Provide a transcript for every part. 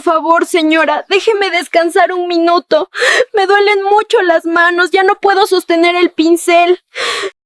favor, señora, déjeme descansar un minuto. Me duelen mucho las manos, ya no puedo sostener el pincel.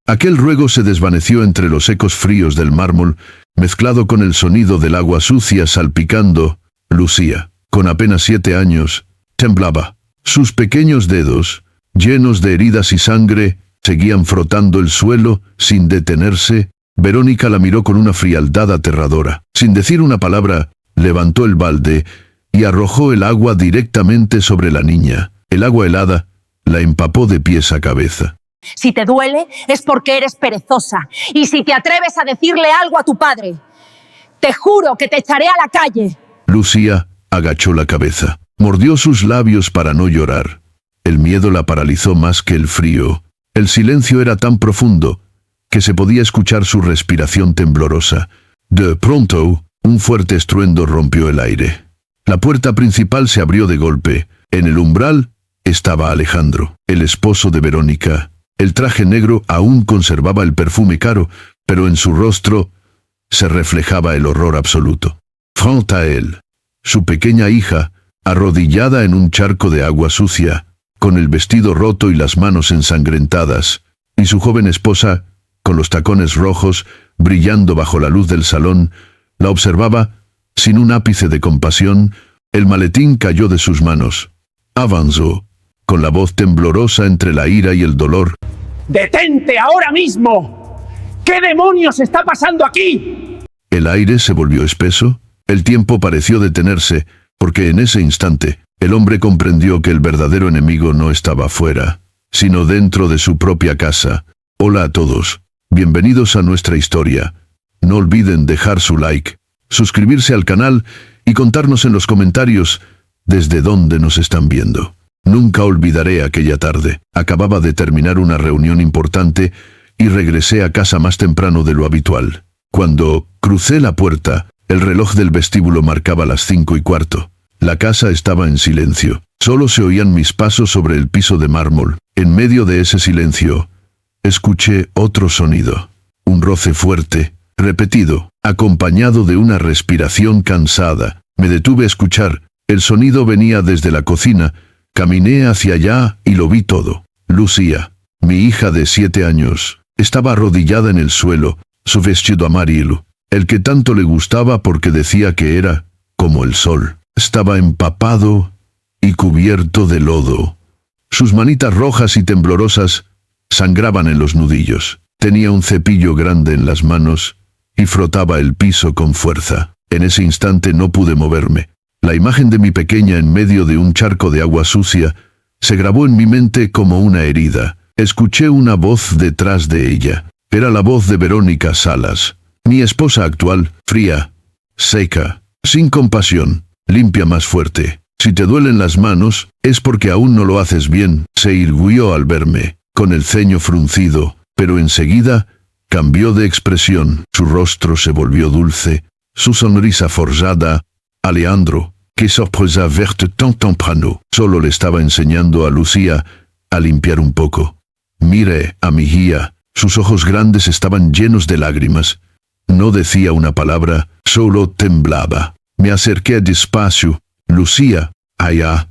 Aquel ruego se desvaneció entre los ecos fríos del mármol, mezclado con el sonido del agua sucia salpicando. Lucía, con apenas 7 años, temblaba. Sus pequeños dedos, llenos de heridas y sangre, seguían frotando el suelo sin detenerse. Verónica la miró con una frialdad aterradora. Sin decir una palabra, levantó el balde y arrojó el agua directamente sobre la niña. El agua helada la empapó de pies a cabeza. Si te duele, es porque eres perezosa. Y si te atreves a decirle algo a tu padre, te juro que te echaré a la calle. Lucía agachó la cabeza. Mordió sus labios para no llorar. El miedo la paralizó más que el frío. El silencio era tan profundo que se podía escuchar su respiración temblorosa. De pronto, un fuerte estruendo rompió el aire. La puerta principal se abrió de golpe. En el umbral estaba Alejandro, el esposo de Verónica. El traje negro aún conservaba el perfume caro, pero en su rostro se reflejaba el horror absoluto. Frente a él, su pequeña hija, arrodillada en un charco de agua sucia, con el vestido roto y las manos ensangrentadas, y su joven esposa, con los tacones rojos, brillando bajo la luz del salón, la observaba sin un ápice de compasión. El maletín cayó de sus manos. Avanzó, con la voz temblorosa entre la ira y el dolor. ¡Detente ahora mismo! ¿Qué demonios está pasando aquí? El aire se volvió espeso. El tiempo pareció detenerse, porque en ese instante, el hombre comprendió que el verdadero enemigo no estaba afuera, sino dentro de su propia casa. Hola a todos. Bienvenidos a nuestra historia. No olviden dejar su like, suscribirse al canal y contarnos en los comentarios desde dónde nos están viendo. Nunca olvidaré aquella tarde. Acababa de terminar una reunión importante y regresé a casa más temprano de lo habitual. Cuando crucé la puerta, el reloj del vestíbulo marcaba las 5:15. La casa estaba en silencio. Solo se oían mis pasos sobre el piso de mármol. En medio de ese silencio, escuché otro sonido. Un roce fuerte, repetido, acompañado de una respiración cansada. Me detuve a escuchar. El sonido venía desde la cocina. Caminé hacia allá y lo vi todo. Lucía, mi hija de 7 años, estaba arrodillada en el suelo, su vestido amarillo, el que tanto le gustaba porque decía que era como el sol. Estaba empapado y cubierto de lodo. Sus manitas rojas y temblorosas sangraban en los nudillos. Tenía un cepillo grande en las manos y frotaba el piso con fuerza. En ese instante no pude moverme. La imagen de mi pequeña en medio de un charco de agua sucia se grabó en mi mente como una herida. Escuché una voz detrás de ella. Era la voz de Verónica Salas, mi esposa actual, fría, seca, sin compasión, limpia más fuerte. Si te duelen las manos, es porque aún no lo haces bien, se irguió al verme, con el ceño fruncido, pero enseguida cambió de expresión. Su rostro se volvió dulce, su sonrisa forzada. Alejandro, ¿qué sorpresa verte tan temprano? Solo le estaba enseñando a Lucía a limpiar un poco. Mire a mi hija, sus ojos grandes estaban llenos de lágrimas. No decía una palabra, solo temblaba. Me acerqué despacio. Lucía, allá,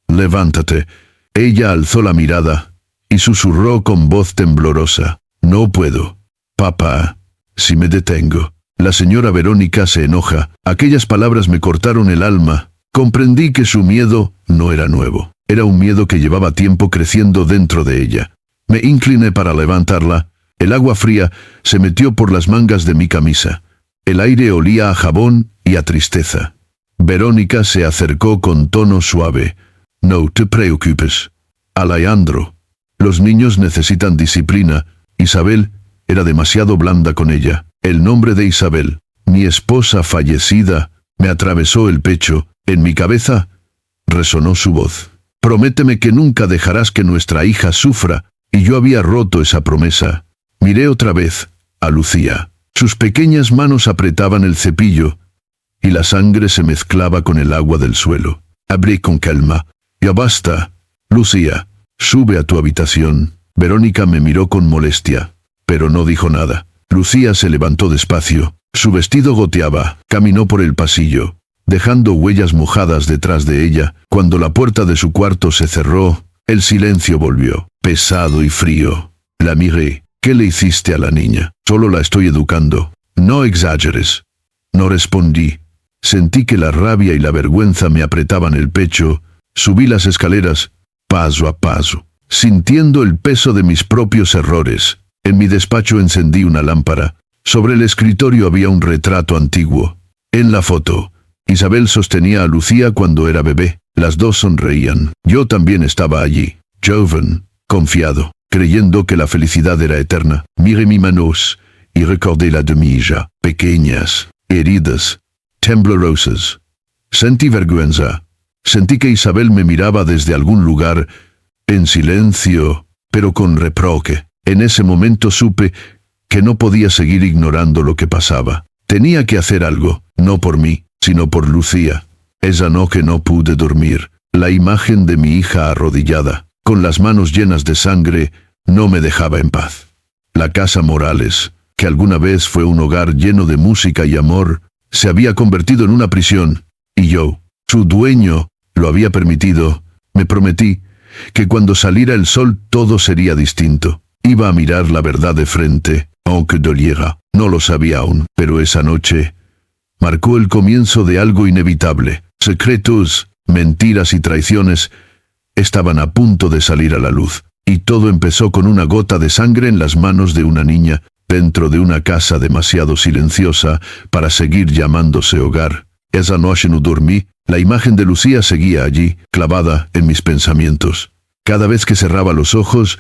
levántate. Ella alzó la mirada y susurró con voz temblorosa. No puedo. Papá, si me detengo. La señora Verónica se enoja. Aquellas palabras me cortaron el alma. Comprendí que su miedo no era nuevo. Era un miedo que llevaba tiempo creciendo dentro de ella. Me incliné para levantarla. El agua fría se metió por las mangas de mi camisa. El aire olía a jabón y a tristeza. Verónica se acercó con tono suave. No te preocupes, Alejandro. Los niños necesitan disciplina. Isabel era demasiado blanda con ella. El nombre de Isabel, mi esposa fallecida, me atravesó el pecho. En mi cabeza resonó su voz. Prométeme que nunca dejarás que nuestra hija sufra. Y yo había roto esa promesa. Miré otra vez a Lucía. Sus pequeñas manos apretaban el cepillo y la sangre se mezclaba con el agua del suelo. Abrí con calma. Ya basta. Lucía, sube a tu habitación. Verónica me miró con molestia, pero no dijo nada. Lucía se levantó despacio. Su vestido goteaba. Caminó por el pasillo. dejando huellas mojadas detrás de ella. Cuando la puerta de su cuarto se cerró, el silencio volvió, pesado y frío. La miré. ¿Qué le hiciste a la niña? Solo la estoy educando. No exageres. No respondí. Sentí que la rabia y la vergüenza me apretaban el pecho. Subí las escaleras, paso a paso, sintiendo el peso de mis propios errores. En mi despacho encendí una lámpara. Sobre el escritorio había un retrato antiguo. En la foto, Isabel sostenía a Lucía cuando era bebé. Las dos sonreían. Yo también estaba allí, joven, confiado, creyendo que la felicidad era eterna. Miré mis manos y recordé la de mi hija, pequeñas, heridas, temblorosas. Sentí vergüenza. Sentí que Isabel me miraba desde algún lugar, en silencio, pero con reproche. En ese momento supe que no podía seguir ignorando lo que pasaba. Tenía que hacer algo, no por mí, sino por Lucía. Esa noche no pude dormir. La imagen de mi hija arrodillada, con las manos llenas de sangre, no me dejaba en paz. La casa Morales, que alguna vez fue un hogar lleno de música y amor, se había convertido en una prisión, y yo, su dueño, lo había permitido. Me prometí que cuando saliera el sol todo sería distinto. Iba a mirar la verdad de frente, aunque doliera. No lo sabía aún, pero esa noche marcó el comienzo de algo inevitable. Secretos, mentiras y traiciones estaban a punto de salir a la luz, y todo empezó con una gota de sangre en las manos de una niña, dentro de una casa demasiado silenciosa para seguir llamándose hogar. Esa noche no dormí. La imagen de Lucía seguía allí, clavada en mis pensamientos. Cada vez que cerraba los ojos,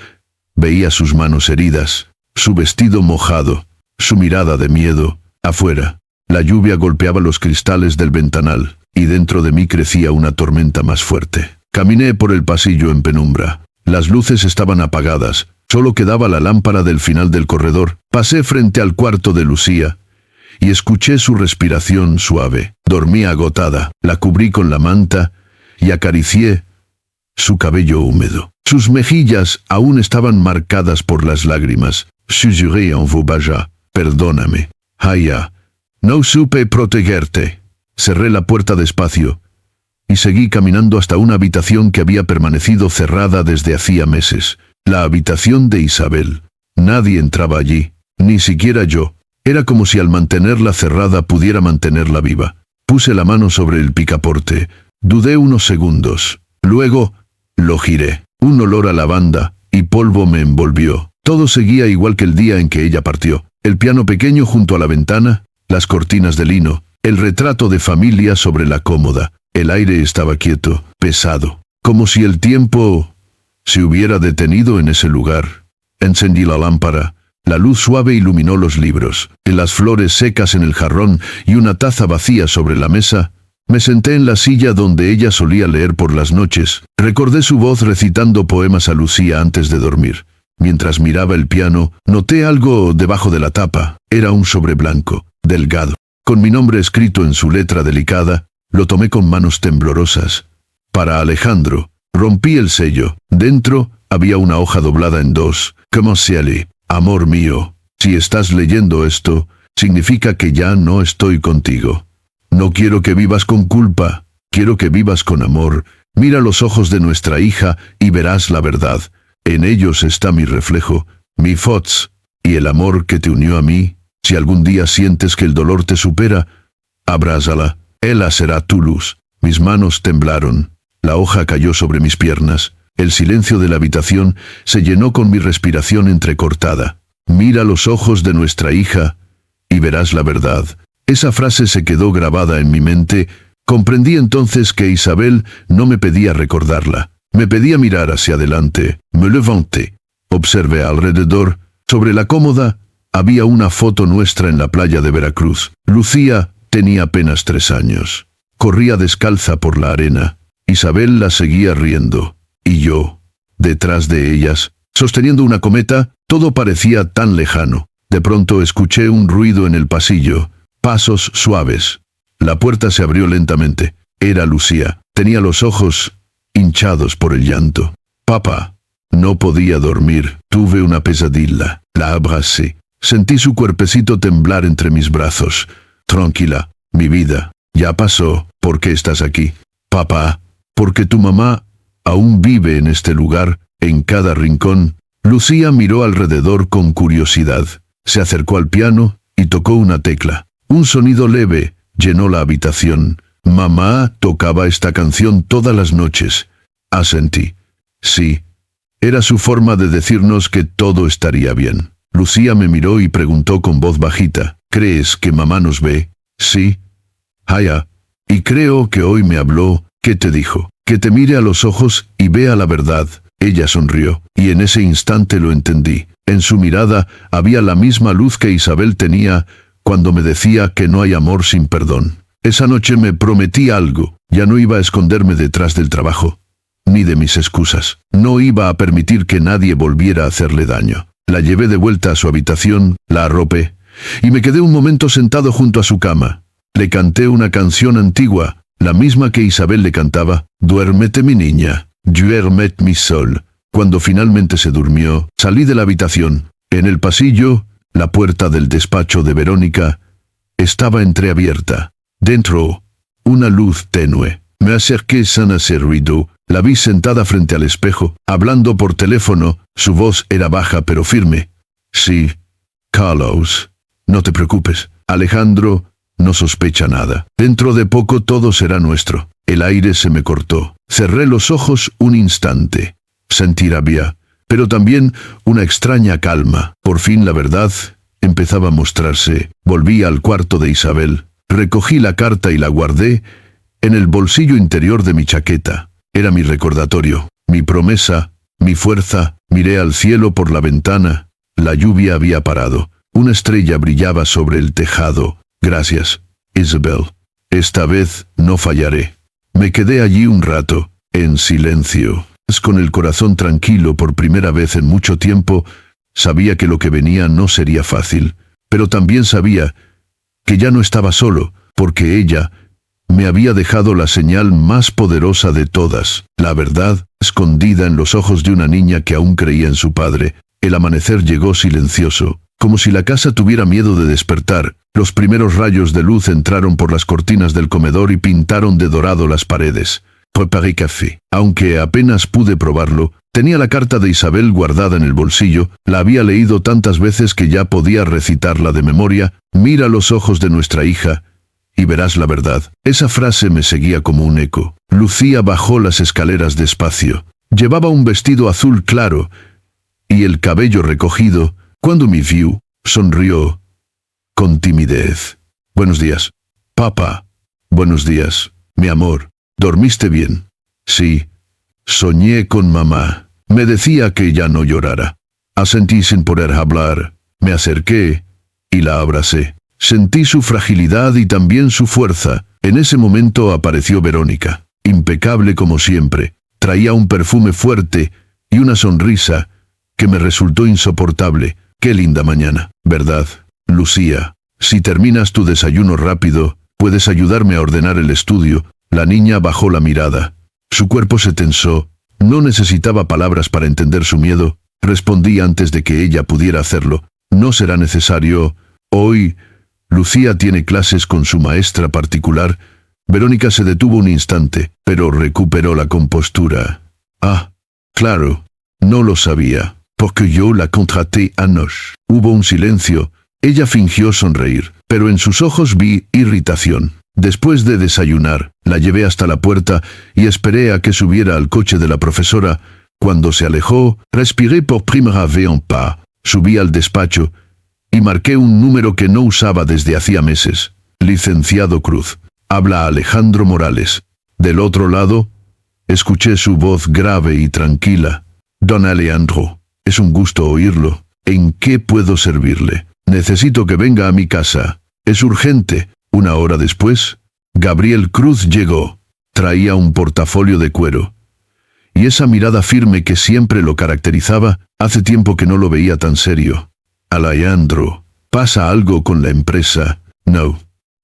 veía sus manos heridas, su vestido mojado, su mirada de miedo. Afuera, la lluvia golpeaba los cristales del ventanal, y dentro de mí crecía una tormenta más fuerte. Caminé por el pasillo en penumbra. Las luces estaban apagadas, solo quedaba la lámpara del final del corredor. Pasé frente al cuarto de Lucía, y escuché su respiración suave. Dormía agotada. La cubrí con la manta y acaricié su cabello húmedo. Sus mejillas aún estaban marcadas por las lágrimas. Susurré en voz baja. Perdóname. Haya. No supe protegerte. Cerré la puerta despacio y seguí caminando hasta una habitación que había permanecido cerrada desde hacía meses. La habitación de Isabel. Nadie entraba allí, ni siquiera yo. Era como si al mantenerla cerrada pudiera mantenerla viva. Puse la mano sobre el picaporte. Dudé unos segundos. Luego, lo giré. Un olor a lavanda y polvo me envolvió. Todo seguía igual que el día en que ella partió. El piano pequeño junto a la ventana, las cortinas de lino, el retrato de familia sobre la cómoda. El aire estaba quieto, pesado, como si el tiempo se hubiera detenido en ese lugar. Encendí la lámpara. La luz suave iluminó los libros, las flores secas en el jarrón y una taza vacía sobre la mesa. Me senté en la silla donde ella solía leer por las noches. Recordé su voz recitando poemas a Lucía antes de dormir. Mientras miraba el piano, noté algo debajo de la tapa. Era un sobre blanco, delgado, con mi nombre escrito en su letra delicada. Lo tomé con manos temblorosas. Para Alejandro. Rompí el sello. Dentro había una hoja doblada en dos. Comment c'est? Amor mío, si estás leyendo esto, significa que ya no estoy contigo. No quiero que vivas con culpa, quiero que vivas con amor. Mira los ojos de nuestra hija y verás la verdad. En ellos está mi reflejo, mi fots, y el amor que te unió a mí. Si algún día sientes que el dolor te supera, abrázala, ella será tu luz. Mis manos temblaron, la hoja cayó sobre mis piernas. El silencio de la habitación se llenó con mi respiración entrecortada. Mira los ojos de nuestra hija y verás la verdad. Esa frase se quedó grabada en mi mente. Comprendí entonces que Isabel no me pedía recordarla. Me pedía mirar hacia adelante. Me levanté. Observé alrededor. Sobre la cómoda había una foto nuestra en la playa de Veracruz. Lucía tenía apenas 3 años. Corría descalza por la arena. Isabel la seguía riendo. Y yo, detrás de ellas, sosteniendo una cometa, todo parecía tan lejano. De pronto escuché un ruido en el pasillo, pasos suaves. La puerta se abrió lentamente. Era Lucía. Tenía los ojos hinchados por el llanto. Papá. No podía dormir. Tuve una pesadilla. La abracé. Sentí su cuerpecito temblar entre mis brazos. Tranquila, mi vida. Ya pasó. ¿por qué estás aquí? Papá, porque tu mamá aún vive en este lugar, en cada rincón. Lucía miró alrededor con curiosidad. Se acercó al piano y tocó una tecla. Un sonido leve llenó la habitación. Mamá tocaba esta canción todas las noches. Asentí. Sí. Era su forma de decirnos que todo estaría bien. Lucía me miró y preguntó con voz bajita, ¿crees que mamá nos ve? Sí. Haya. Y creo que hoy me habló. ¿Qué te dijo? Que te mire a los ojos y vea la verdad. Ella sonrió, y en ese instante lo entendí. En su mirada había la misma luz que Isabel tenía cuando me decía que no hay amor sin perdón. Esa noche me prometí algo. Ya no iba a esconderme detrás del trabajo, ni de mis excusas. No iba a permitir que nadie volviera a hacerle daño. La llevé de vuelta a su habitación, la arropé, y me quedé un momento sentado junto a su cama. Le canté una canción antigua, la misma que Isabel le cantaba. Duérmete, mi niña. Duermet, mi sol. Cuando finalmente se durmió, salí de la habitación. En el pasillo, la puerta del despacho de Verónica estaba entreabierta. Dentro, una luz tenue. Me acerqué sin hacer ruido. La vi sentada frente al espejo, hablando por teléfono. Su voz era baja pero firme. Sí, Carlos. No te preocupes. Alejandro no sospecha nada. Dentro de poco todo será nuestro. El aire se me cortó. Cerré los ojos un instante. Sentí rabia, pero también una extraña calma. Por fin la verdad empezaba a mostrarse. Volví al cuarto de Isabel. Recogí la carta y la guardé en el bolsillo interior de mi chaqueta. Era mi recordatorio, mi promesa, mi fuerza. Miré al cielo por la ventana. La lluvia había parado. Una estrella brillaba sobre el tejado. Gracias, Isabel. Esta vez no fallaré. Me quedé allí un rato, en silencio. Con el corazón tranquilo por primera vez en mucho tiempo. Sabía que lo que venía no sería fácil, pero también sabía que ya no estaba solo, porque ella me había dejado la señal más poderosa de todas, la verdad, escondida en los ojos de una niña que aún creía en su padre. El amanecer llegó silencioso, como si la casa tuviera miedo de despertar. Los primeros rayos de luz entraron por las cortinas del comedor y pintaron de dorado las paredes. Preparé café. Aunque apenas pude probarlo, tenía la carta de Isabel guardada en el bolsillo. La había leído tantas veces que ya podía recitarla de memoria. Mira los ojos de nuestra hija y verás la verdad. Esa frase me seguía como un eco. Lucía bajó las escaleras despacio. Llevaba un vestido azul claro y el cabello recogido. Cuando me vio, sonrió con timidez. Buenos días, papá. Buenos días, mi amor. ¿Dormiste bien? Sí. Soñé con mamá. Me decía que ya no llorara. Asentí sin poder hablar. Me acerqué y la abracé. Sentí su fragilidad y también su fuerza. En ese momento apareció Verónica. Impecable como siempre. Traía un perfume fuerte y una sonrisa que me resultó insoportable. Qué linda mañana, ¿verdad, Lucía? Si terminas tu desayuno rápido, puedes ayudarme a ordenar el estudio. La niña bajó la mirada. Su cuerpo se tensó. No necesitaba palabras para entender su miedo. Respondí antes de que ella pudiera hacerlo. No será necesario. Hoy, Lucía tiene clases con su maestra particular. Verónica se detuvo un instante, pero recuperó la compostura. Ah, claro, no lo sabía, porque yo la contraté anoche. Hubo un silencio. Ella fingió sonreír, pero en sus ojos vi irritación. Después de desayunar, la llevé hasta la puerta y esperé a que subiera al coche de la profesora. Cuando se alejó, respiré por primera vez en paz. Subí al despacho y marqué un número que no usaba desde hacía meses. Licenciado Cruz. Habla Alejandro Morales. Del otro lado, escuché su voz grave y tranquila. Don Alejandro, es un gusto oírlo. ¿En qué puedo servirle? Necesito que venga a mi casa. Es urgente. Una hora después, Gabriel Cruz llegó. Traía un portafolio de cuero. Y esa mirada firme que siempre lo caracterizaba, hace tiempo que no lo veía tan serio. Alejandro, ¿pasa algo con la empresa? No.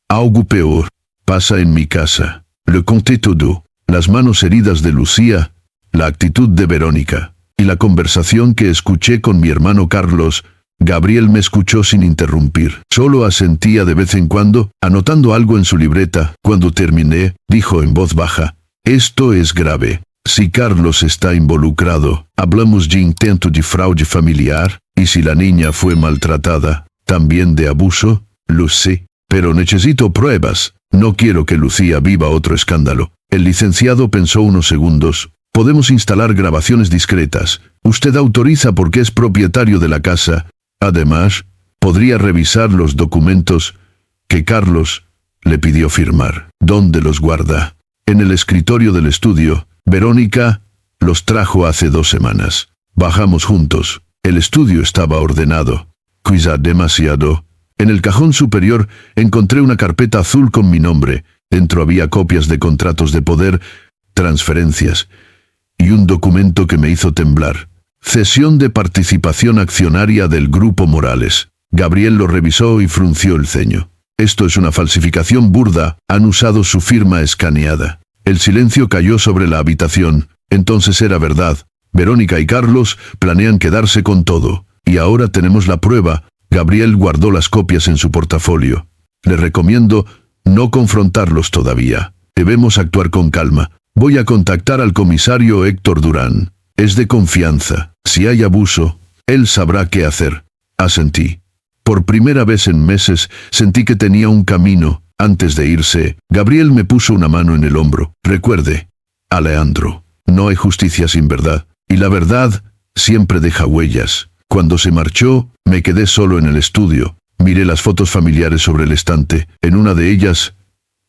Algo peor. Pasa en mi casa. Le conté todo. Las manos heridas de Lucía, la actitud de Verónica, y la conversación que escuché con mi hermano Carlos, Gabriel me escuchó sin interrumpir. Solo asentía de vez en cuando, anotando algo en su libreta. Cuando terminé, dijo en voz baja: «Esto es grave. Si Carlos está involucrado, hablamos de intento de fraude familiar, y si la niña fue maltratada, también de abuso, lo sé. Pero necesito pruebas. No quiero que Lucía viva otro escándalo». El licenciado pensó unos segundos. «Podemos instalar grabaciones discretas. Usted autoriza porque es propietario de la casa. Además, podría revisar los documentos que Carlos le pidió firmar». «¿Dónde los guarda?» «En el escritorio del estudio. Verónica los trajo hace 2 semanas. Bajamos juntos. El estudio estaba ordenado. Quizá demasiado. En el cajón superior encontré una carpeta azul con mi nombre. Dentro había copias de contratos de poder, transferencias y un documento que me hizo temblar. Cesión de participación accionaria del Grupo Morales». Gabriel lo revisó y frunció el ceño. «Esto es una falsificación burda. Han usado su firma escaneada». El silencio cayó sobre la habitación. Entonces era verdad. Verónica y Carlos planean quedarse con todo. Y ahora tenemos la prueba. Gabriel guardó las copias en su portafolio. «Le recomiendo no confrontarlos todavía. Debemos actuar con calma. Voy a contactar al comisario Héctor Durán. Es de confianza. Si hay abuso, él sabrá qué hacer». Asentí. Por primera vez en meses sentí que tenía un camino. Antes de irse, Gabriel me puso una mano en el hombro. «Recuerde, Alejandro, no hay justicia sin verdad. Y la verdad siempre deja huellas». Cuando se marchó, me quedé solo en el estudio. Miré las fotos familiares sobre el estante. En una de ellas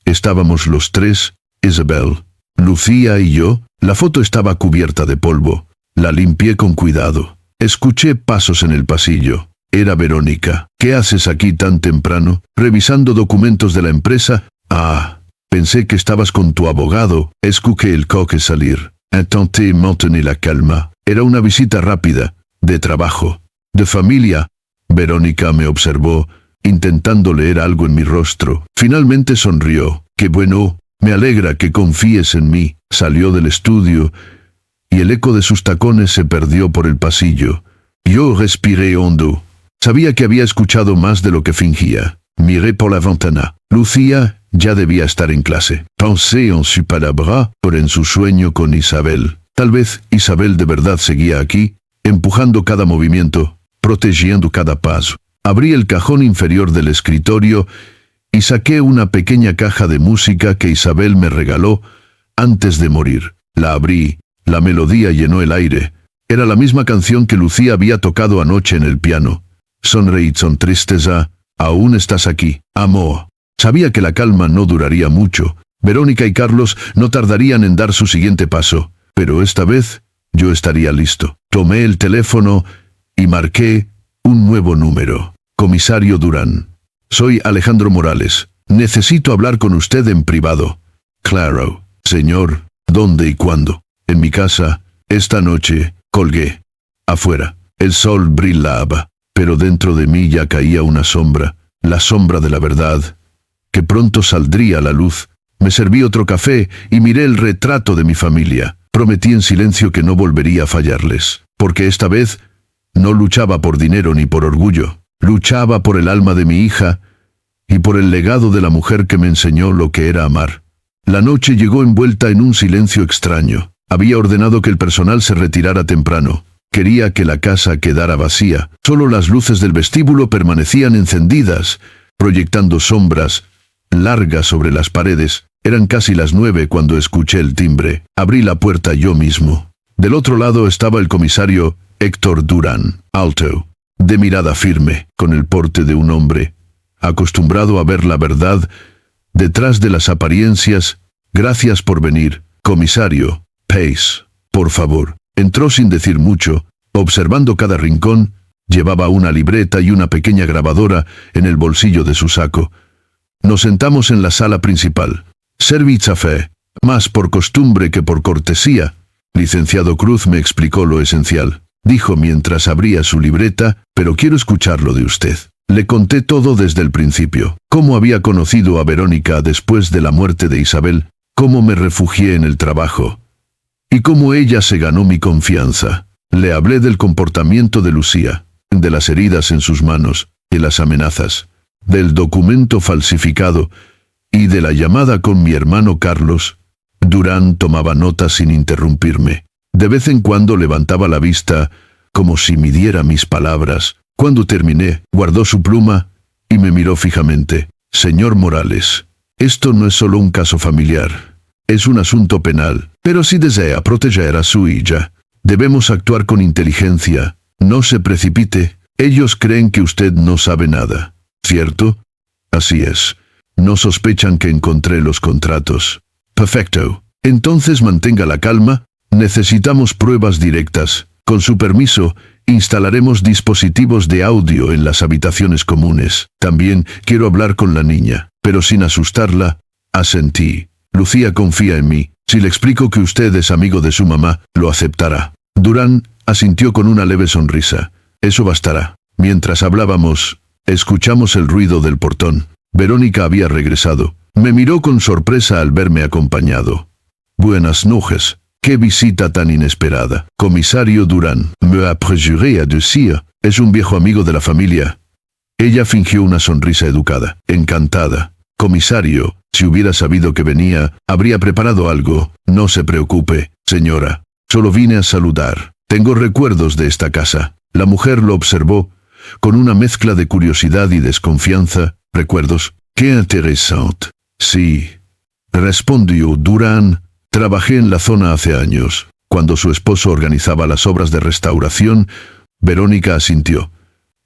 estábamos los 3, Isabel, Lucía y yo. La foto estaba cubierta de polvo. La limpié con cuidado. Escuché pasos en el pasillo. Era Verónica. «¿Qué haces aquí tan temprano? ¿Revisando documentos de la empresa?» «Ah, pensé que estabas con tu abogado». Escuché el coque salir. Intenté mantener la calma. Era una visita rápida, de trabajo, de familia. Verónica me observó, intentando leer algo en mi rostro. Finalmente sonrió. «Qué bueno, me alegra que confíes en mí». Salió del estudio y el eco de sus tacones se perdió por el pasillo. Yo respiré hondo. Sabía que había escuchado más de lo que fingía. Miré por la ventana. Lucía ya debía estar en clase. Pensé en su palabra, pero en su sueño con Isabel. Tal vez Isabel de verdad seguía aquí, empujando cada movimiento, protegiendo cada paso. Abrí el cajón inferior del escritorio y saqué una pequeña caja de música que Isabel me regaló antes de morir. La abrí. La melodía llenó el aire. Era la misma canción que Lucía había tocado anoche en el piano. «Sonreír son tristeza, aún estás aquí, amor». Sabía que la calma no duraría mucho. Verónica y Carlos no tardarían en dar su siguiente paso. Pero esta vez yo estaría listo. Tomé el teléfono y marqué un nuevo número. «Comisario Durán. Soy Alejandro Morales. Necesito hablar con usted en privado». «Claro, señor. ¿Dónde y cuándo?» «En mi casa. Esta noche». Colgué. Afuera. El sol brillaba. Pero dentro de mí ya caía una sombra, la sombra de la verdad, que pronto saldría a la luz. Me serví otro café y miré el retrato de mi familia. Prometí en silencio que no volvería a fallarles, porque esta vez no luchaba por dinero ni por orgullo. Luchaba por el alma de mi hija y por el legado de la mujer que me enseñó lo que era amar. La noche llegó envuelta en un silencio extraño. Había ordenado que el personal se retirara temprano. Quería que la casa quedara vacía. Solo las luces del vestíbulo permanecían encendidas, proyectando sombras largas sobre las paredes. Eran casi las 9 cuando escuché el timbre. Abrí la puerta yo mismo. Del otro lado estaba el comisario Héctor Durán, alto, de mirada firme, con el porte de un hombre, acostumbrado a ver la verdad detrás de las apariencias. «Gracias por venir, comisario. Pace, por favor». Entró sin decir mucho, observando cada rincón. Llevaba una libreta y una pequeña grabadora en el bolsillo de su saco. Nos sentamos en la sala principal. «Serví café, más por costumbre que por cortesía». «Licenciado Cruz me explicó lo esencial», dijo mientras abría su libreta, «pero quiero escucharlo de usted». Le conté todo desde el principio. Cómo había conocido a Verónica después de la muerte de Isabel, cómo me refugié en el trabajo y cómo ella se ganó mi confianza. Le hablé del comportamiento de Lucía. de las heridas en sus manos, de las amenazas, del documento falsificado y de la llamada con mi hermano Carlos, Durán tomaba notas sin interrumpirme. De vez en cuando levantaba la vista, como si midiera mis palabras. Cuando terminé, guardó su pluma y me miró fijamente. Señor Morales, esto no es solo un caso familiar. Es un asunto penal. Pero si desea proteger a su hija, debemos actuar con inteligencia. No se precipite. Ellos creen que usted no sabe nada. ¿Cierto? Así es. No sospechan que encontré los contratos. Perfecto. Entonces mantenga la calma. Necesitamos pruebas directas. Con su permiso, instalaremos dispositivos de audio en las habitaciones comunes. También quiero hablar con la niña, pero sin asustarla. Asentí. Lucía confía en mí. Si le explico que usted es amigo de su mamá, lo aceptará. Durán asintió con una leve sonrisa. Eso bastará. Mientras hablábamos, escuchamos el ruido del portón. Verónica había regresado. Me miró con sorpresa al verme acompañado. Buenas noches. ¡Qué visita tan inesperada! Comisario Durán, me apresuré a decir, es un viejo amigo de la familia. Ella fingió una sonrisa educada. Encantada. Comisario, si hubiera sabido que venía, habría preparado algo. No se preocupe, señora. Solo vine a saludar. Tengo recuerdos de esta casa. La mujer lo observó, con una mezcla de curiosidad y desconfianza. ¿Recuerdos? ¡Qué interesante! Sí. Respondió Durán. Trabajé en la zona hace años. Cuando su esposo organizaba las obras de restauración, Verónica asintió.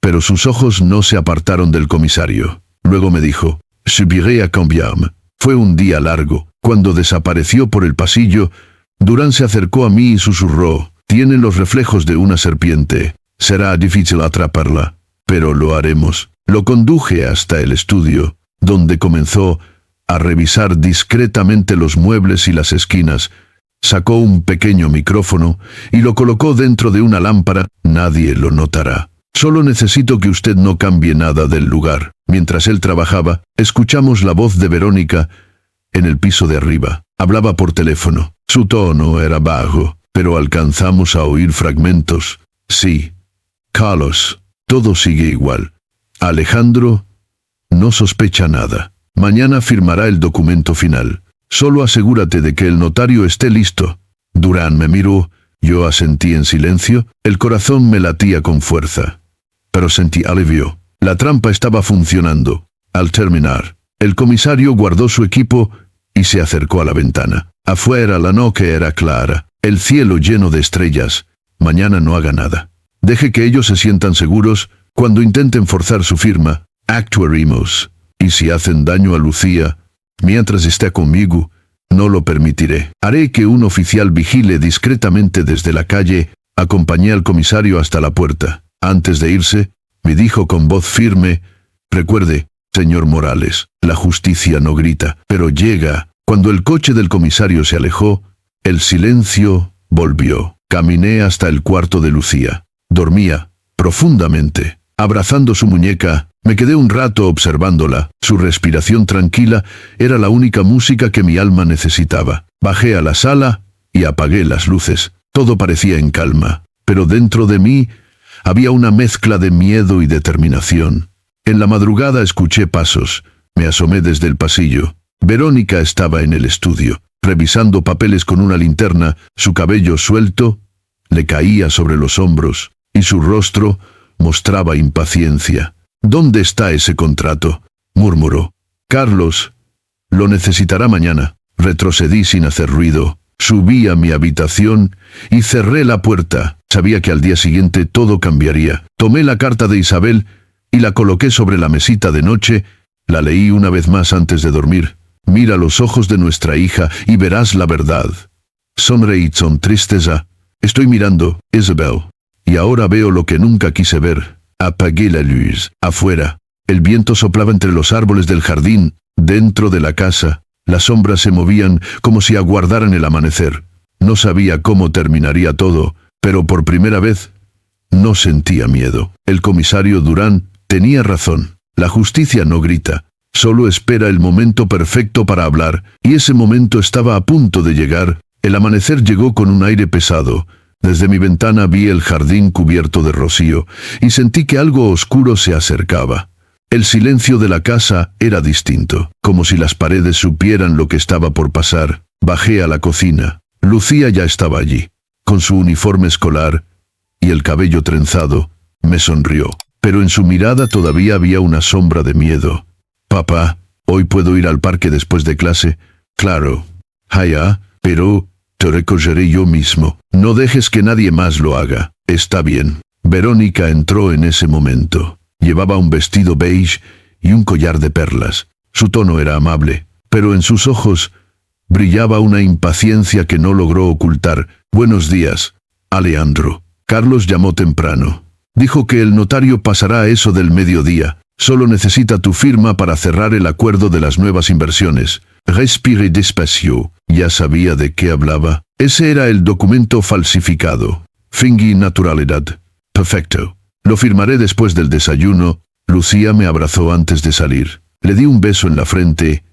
Pero sus ojos no se apartaron del comisario. Luego me dijo, subiré a cambiarme. Fue un día largo. Cuando desapareció por el pasillo, Durán se acercó a mí y susurró, tiene los reflejos de una serpiente. Será difícil atraparla, pero lo haremos. Lo conduje hasta el estudio, donde comenzó a revisar discretamente los muebles y las esquinas. Sacó un pequeño micrófono y lo colocó dentro de una lámpara. Nadie lo notará. Solo necesito que usted no cambie nada del lugar. Mientras él trabajaba, escuchamos la voz de Verónica en el piso de arriba. Hablaba por teléfono. Su tono era bajo, pero alcanzamos a oír fragmentos. Sí. Carlos, todo sigue igual. Alejandro no sospecha nada. Mañana firmará el documento final. Solo asegúrate de que el notario esté listo. Durán me miró, yo asentí en silencio, el corazón me latía con fuerza. Pero sentí alivio. La trampa estaba funcionando. Al terminar, el comisario guardó su equipo y se acercó a la ventana. Afuera la noche era clara, el cielo lleno de estrellas. Mañana no haga nada. Deje que ellos se sientan seguros. Cuando intenten forzar su firma, actuaremos. Y si hacen daño a Lucía, mientras esté conmigo, no lo permitiré. Haré que un oficial vigile discretamente desde la calle. Acompañé al comisario hasta la puerta. Antes de irse, me dijo con voz firme, recuerde, señor Morales, la justicia no grita, pero llega. Cuando el coche del comisario se alejó, el silencio volvió. Caminé hasta el cuarto de Lucía. Dormía profundamente. Abrazando su muñeca, me quedé un rato observándola. Su respiración tranquila era la única música que mi alma necesitaba. Bajé a la sala y apagué las luces. Todo parecía en calma, pero dentro de mí había una mezcla de miedo y determinación. En la madrugada escuché pasos. Me asomé desde el pasillo. Verónica estaba en el estudio, revisando papeles con una linterna. Su cabello suelto le caía sobre los hombros y su rostro mostraba impaciencia. ¿Dónde está ese contrato?, murmuró. Carlos lo necesitará mañana. Retrocedí sin hacer ruido. Subí a mi habitación y cerré la puerta. Sabía que al día siguiente todo cambiaría. Tomé la carta de Isabel y la coloqué sobre la mesita de noche. La leí una vez más antes de dormir. Mira los ojos de nuestra hija y verás la verdad. Sonreí con tristeza. Estoy mirando, Isabel. Y ahora veo lo que nunca quise ver. Apagué la luz. Afuera, el viento soplaba entre los árboles del jardín. Dentro de la casa, las sombras se movían como si aguardaran el amanecer. No sabía cómo terminaría todo, pero por primera vez no sentía miedo. El comisario Durán tenía razón. La justicia no grita, solo espera el momento perfecto para hablar, y ese momento estaba a punto de llegar. El amanecer llegó con un aire pesado. Desde mi ventana vi el jardín cubierto de rocío y sentí que algo oscuro se acercaba. El silencio de la casa era distinto, como si las paredes supieran lo que estaba por pasar. Bajé a la cocina. Lucía ya estaba allí, con su uniforme escolar y el cabello trenzado. Me sonrió, pero en su mirada todavía había una sombra de miedo. «Papá, ¿hoy puedo ir al parque después de clase?» «Claro». «Haya, pero te recogeré yo mismo. No dejes que nadie más lo haga». «Está bien». Verónica entró en ese momento. Llevaba un vestido beige y un collar de perlas. Su tono era amable, pero en sus ojos brillaba una impaciencia que no logró ocultar. «Buenos días, Alejandro». Carlos llamó temprano. Dijo que el notario pasará a eso del mediodía. Solo necesita tu firma para cerrar el acuerdo de las nuevas inversiones. Respire despacio. Ya sabía de qué hablaba. Ese era el documento falsificado. Fingí naturalidad. Perfecto. Lo firmaré después del desayuno. Lucía me abrazó antes de salir. Le di un beso en la frente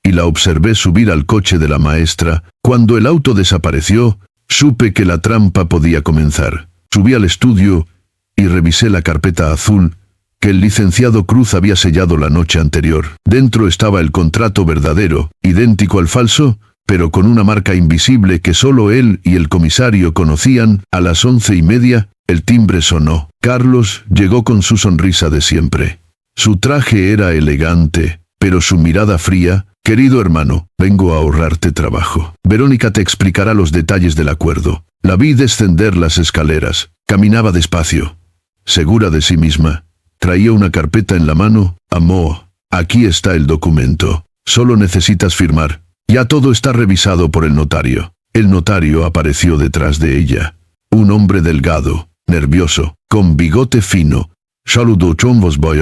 y la observé subir al coche de la maestra. Cuando el auto desapareció, supe que la trampa podía comenzar. Subí al estudio y revisé la carpeta azul que el licenciado Cruz había sellado la noche anterior. Dentro estaba el contrato verdadero, idéntico al falso, pero con una marca invisible que solo él y el comisario conocían. A las 11:30, el timbre sonó. Carlos llegó con su sonrisa de siempre. Su traje era elegante, pero su mirada fría. «Querido hermano, vengo a ahorrarte trabajo. Verónica te explicará los detalles del acuerdo». La vi descender las escaleras. Caminaba despacio, segura de sí misma. Traía una carpeta en la mano. «Amor, aquí está el documento. Solo necesitas firmar. Ya todo está revisado por el notario». El notario apareció detrás de ella. Un hombre delgado, nervioso, con bigote fino. «Saludo, vos voy.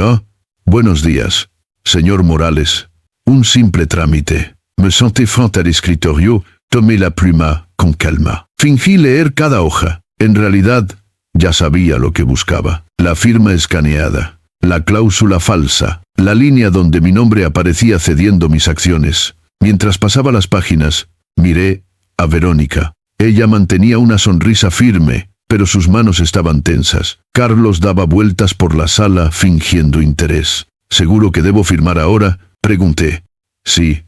Buenos días, señor Morales. Un simple trámite. Me senté frente al escritorio, tomé la pluma con calma. Fingí leer cada hoja. En realidad, ya sabía lo que buscaba. La firma escaneada, la cláusula falsa, la línea donde mi nombre aparecía cediendo mis acciones. Mientras pasaba las páginas, miré a Verónica. Ella mantenía una sonrisa firme, pero sus manos estaban tensas. Carlos daba vueltas por la sala fingiendo interés. «¿Seguro que debo firmar ahora?», pregunté. «Sí,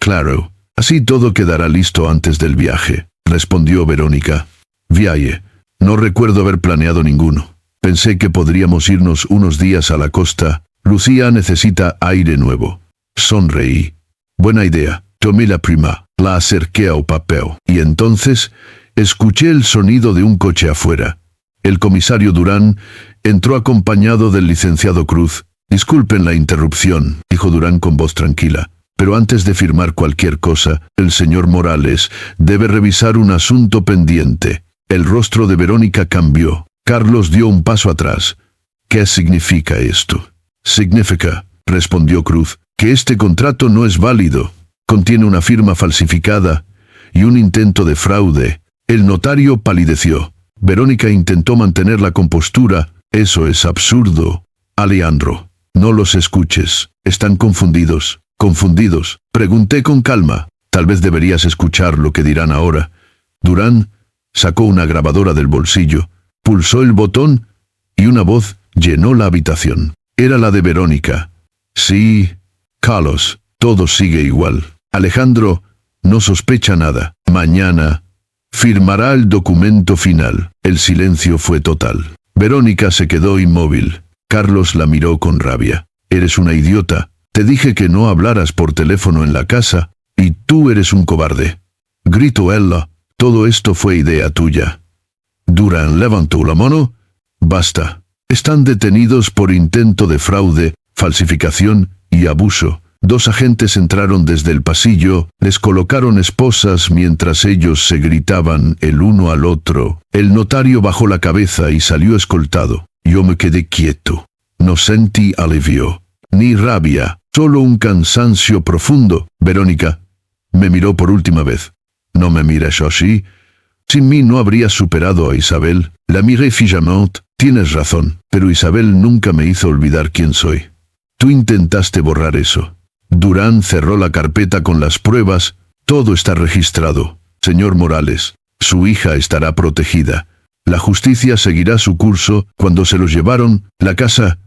claro. Así todo quedará listo antes del viaje», respondió Verónica. «Viaje. No recuerdo haber planeado ninguno. Pensé que podríamos irnos unos días a la costa. Lucía necesita aire nuevo». Sonreí. «Buena idea». Tomé la pluma, la acerqué al papel, y entonces escuché el sonido de un coche afuera. El comisario Durán entró acompañado del licenciado Cruz. «Disculpen la interrupción», dijo Durán con voz tranquila, «pero antes de firmar cualquier cosa, el señor Morales debe revisar un asunto pendiente». El rostro de Verónica cambió. Carlos dio un paso atrás. «¿Qué significa esto?» «Significa», respondió Cruz, «que este contrato no es válido. Contiene una firma falsificada y un intento de fraude». El notario palideció. Verónica intentó mantener la compostura. «Eso es absurdo, Alejandro. No los escuches. Están confundidos». «¿Confundidos?», pregunté con calma. «Tal vez deberías escuchar lo que dirán ahora». Durán sacó una grabadora del bolsillo, pulsó el botón y una voz llenó la habitación. Era la de Verónica. «Sí, Carlos, todo sigue igual. Alejandro no sospecha nada. Mañana firmará el documento final». El silencio fue total. Verónica se quedó inmóvil. Carlos la miró con rabia. «Eres una idiota. Te dije que no hablaras por teléfono en la casa, y tú eres un cobarde». Gritó ella. «Todo esto fue idea tuya». Durán levantó la mano. «Basta. Están detenidos por intento de fraude, falsificación y abuso». 2 agentes entraron desde el pasillo, les colocaron esposas mientras ellos se gritaban el uno al otro. El notario bajó la cabeza y salió escoltado. Yo me quedé quieto. No sentí alivio, ni rabia, solo un cansancio profundo. Verónica me miró por última vez. «No me mires así. Sin mí no habría superado a Isabel». La miré fijamente. «Tienes razón, pero Isabel nunca me hizo olvidar quién soy. Tú intentaste borrar eso». Durán cerró la carpeta con las pruebas. «Todo está registrado, señor Morales. Su hija estará protegida. La justicia seguirá su curso. Cuando se los llevaron, la casa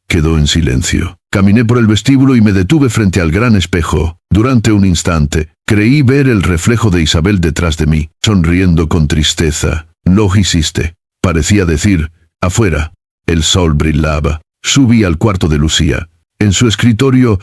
quedó en silencio. Caminé por el vestíbulo y me detuve frente al gran espejo. Durante un instante, creí ver el reflejo de Isabel detrás de mí, sonriendo con tristeza. No hiciste. Parecía decir, afuera. El sol brillaba. Subí al cuarto de Lucía. En su escritorio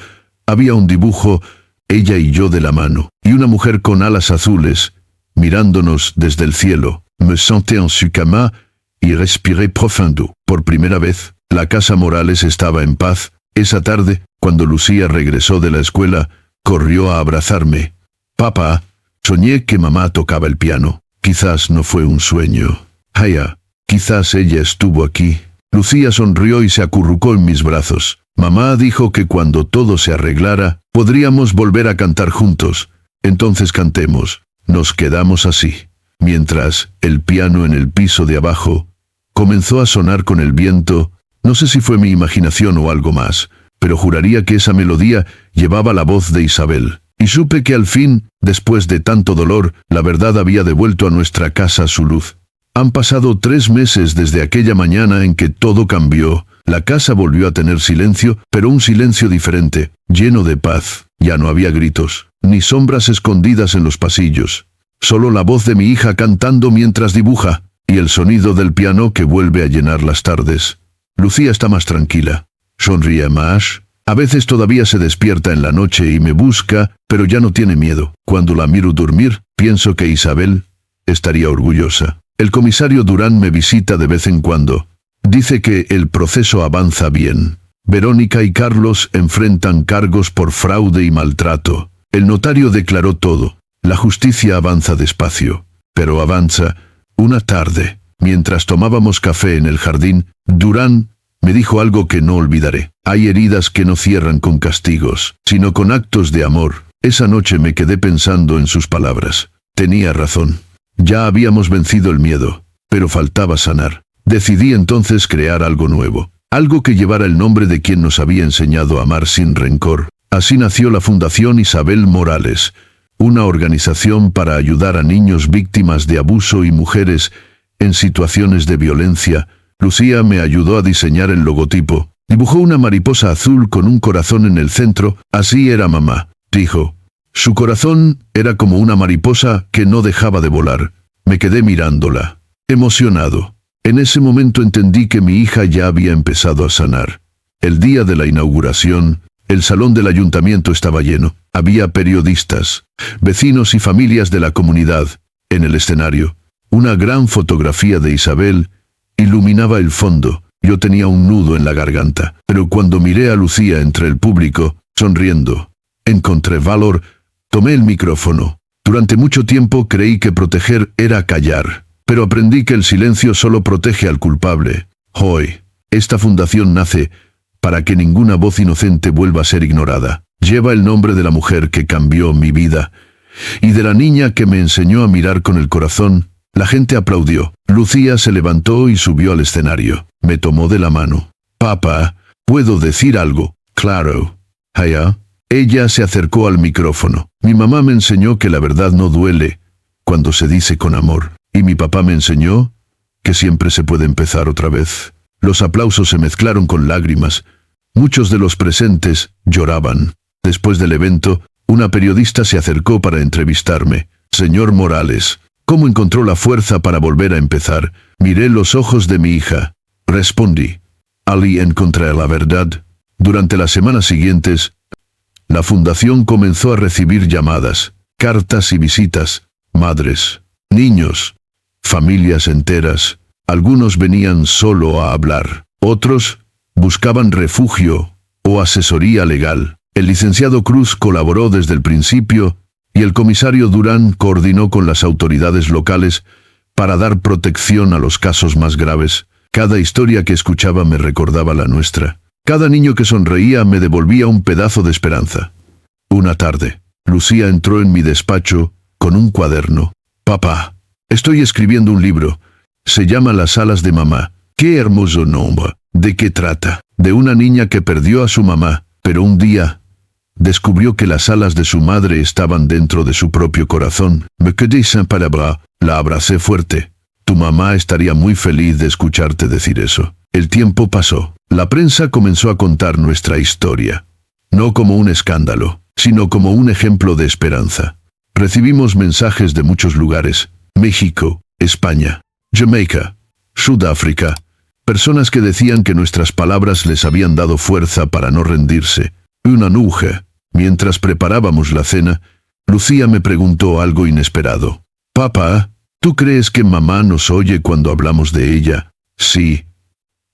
había un dibujo, ella y yo de la mano, y una mujer con alas azules, mirándonos desde el cielo. Me senté en su cama y respiré profundo. Por primera vez, la casa Morales estaba en paz. Esa tarde, cuando Lucía regresó de la escuela, corrió a abrazarme. Papá, soñé que mamá tocaba el piano. Quizás no fue un sueño. Haya, quizás ella estuvo aquí. Lucía sonrió y se acurrucó en mis brazos. Mamá dijo que cuando todo se arreglara, podríamos volver a cantar juntos. Entonces cantemos. Nos quedamos así. Mientras, el piano en el piso de abajo comenzó a sonar con el viento. No sé si fue mi imaginación o algo más, pero juraría que esa melodía llevaba la voz de Isabel. Y supe que al fin, después de tanto dolor, la verdad había devuelto a nuestra casa su luz. Han pasado 3 meses desde aquella mañana en que todo cambió. La casa volvió a tener silencio, pero un silencio diferente, lleno de paz. Ya no había gritos, ni sombras escondidas en los pasillos. Solo la voz de mi hija cantando mientras dibuja, y el sonido del piano que vuelve a llenar las tardes. Lucía está más tranquila. Sonríe más. A veces todavía se despierta en la noche y me busca, pero ya no tiene miedo. Cuando la miro dormir, pienso que Isabel estaría orgullosa. El comisario Durán me visita de vez en cuando. Dice que el proceso avanza bien. Verónica y Carlos enfrentan cargos por fraude y maltrato. El notario declaró todo. La justicia avanza despacio, pero avanza. Una tarde, mientras tomábamos café en el jardín, Durán me dijo algo que no olvidaré. Hay heridas que no cierran con castigos, sino con actos de amor. Esa noche me quedé pensando en sus palabras. Tenía razón. Ya habíamos vencido el miedo, pero faltaba sanar. Decidí entonces crear algo nuevo, algo que llevara el nombre de quien nos había enseñado a amar sin rencor. Así nació la Fundación Isabel Morales, una organización para ayudar a niños víctimas de abuso y mujeres en situaciones de violencia. Lucía me ayudó a diseñar el logotipo. Dibujó una mariposa azul con un corazón en el centro. Así era mamá, dijo. Su corazón era como una mariposa que no dejaba de volar. Me quedé mirándola, emocionado. En ese momento entendí que mi hija ya había empezado a sanar. El día de la inauguración, el salón del ayuntamiento estaba lleno. Había periodistas, vecinos y familias de la comunidad. En el escenario, una gran fotografía de Isabel iluminaba el fondo. Yo tenía un nudo en la garganta, pero cuando miré a Lucía entre el público, sonriendo, encontré valor. Tomé el micrófono. Durante mucho tiempo creí que proteger era callar, pero aprendí que el silencio solo protege al culpable. Hoy, esta fundación nace para que ninguna voz inocente vuelva a ser ignorada. Lleva el nombre de la mujer que cambió mi vida y de la niña que me enseñó a mirar con el corazón. La gente aplaudió. Lucía se levantó y subió al escenario. Me tomó de la mano. Papá, ¿puedo decir algo? Claro. Haya. Ella se acercó al micrófono. Mi mamá me enseñó que la verdad no duele cuando se dice con amor. Y mi papá me enseñó que siempre se puede empezar otra vez. Los aplausos se mezclaron con lágrimas. Muchos de los presentes lloraban. Después del evento, una periodista se acercó para entrevistarme. Señor Morales, ¿cómo encontró la fuerza para volver a empezar? Miré los ojos de mi hija. Respondí. Allí encontré la verdad. Durante las semanas siguientes, la fundación comenzó a recibir llamadas, cartas y visitas. Madres, niños, familias enteras. Algunos venían solo a hablar. Otros buscaban refugio o asesoría legal. El licenciado Cruz colaboró desde el principio y el comisario Durán coordinó con las autoridades locales para dar protección a los casos más graves. Cada historia que escuchaba me recordaba la nuestra. Cada niño que sonreía me devolvía un pedazo de esperanza. Una tarde, Lucía entró en mi despacho con un cuaderno. Papá, estoy escribiendo un libro. Se llama Las alas de mamá. ¡Qué hermoso nombre! ¿De qué trata? De una niña que perdió a su mamá, pero un día descubrió que las alas de su madre estaban dentro de su propio corazón. Me quedé sin palabra, la abracé fuerte. Tu mamá estaría muy feliz de escucharte decir eso. El tiempo pasó. La prensa comenzó a contar nuestra historia. No como un escándalo, sino como un ejemplo de esperanza. Recibimos mensajes de muchos lugares: México, España, Jamaica, Sudáfrica. Personas que decían que nuestras palabras les habían dado fuerza para no rendirse. Una noche, mientras preparábamos la cena, Lucía me preguntó algo inesperado. Papá, ¿tú crees que mamá nos oye cuando hablamos de ella? Sí.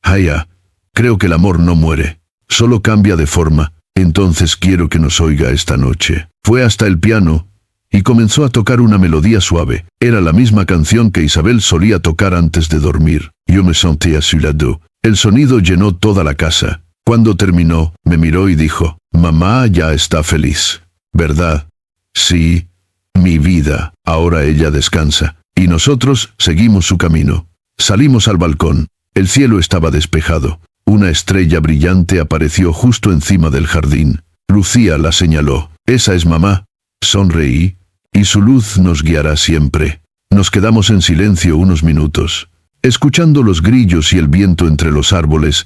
Haya, creo que el amor no muere, solo cambia de forma. Entonces quiero que nos oiga esta noche. Fue hasta el piano y comenzó a tocar una melodía suave. Era la misma canción que Isabel solía tocar antes de dormir. Yo me senté a su lado. El sonido llenó toda la casa. Cuando terminó, me miró y dijo: mamá ya está feliz, ¿verdad? Sí, mi vida. Ahora ella descansa. Y nosotros seguimos su camino. Salimos al balcón. El cielo estaba despejado. Una estrella brillante apareció justo encima del jardín. Lucía la señaló. Esa es mamá. Sonreí, y su luz nos guiará siempre. Nos quedamos en silencio unos minutos, escuchando los grillos y el viento entre los árboles.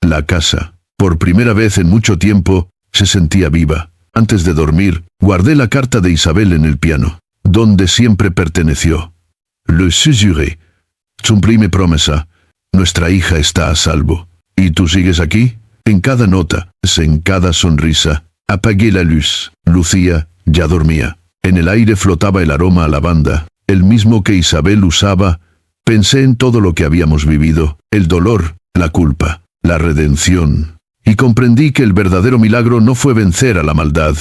La casa, por primera vez en mucho tiempo, se sentía viva. Antes de dormir, guardé la carta de Isabel en el piano, donde siempre perteneció. Le susurré. Cumplí mi promesa. Nuestra hija está a salvo. ¿Y tú sigues aquí? En cada nota, en cada sonrisa. Apagué la luz. Lucía ya dormía. En el aire flotaba el aroma a lavanda, el mismo que Isabel usaba. Pensé en todo lo que habíamos vivido, el dolor, la culpa, la redención. Y comprendí que el verdadero milagro no fue vencer a la maldad,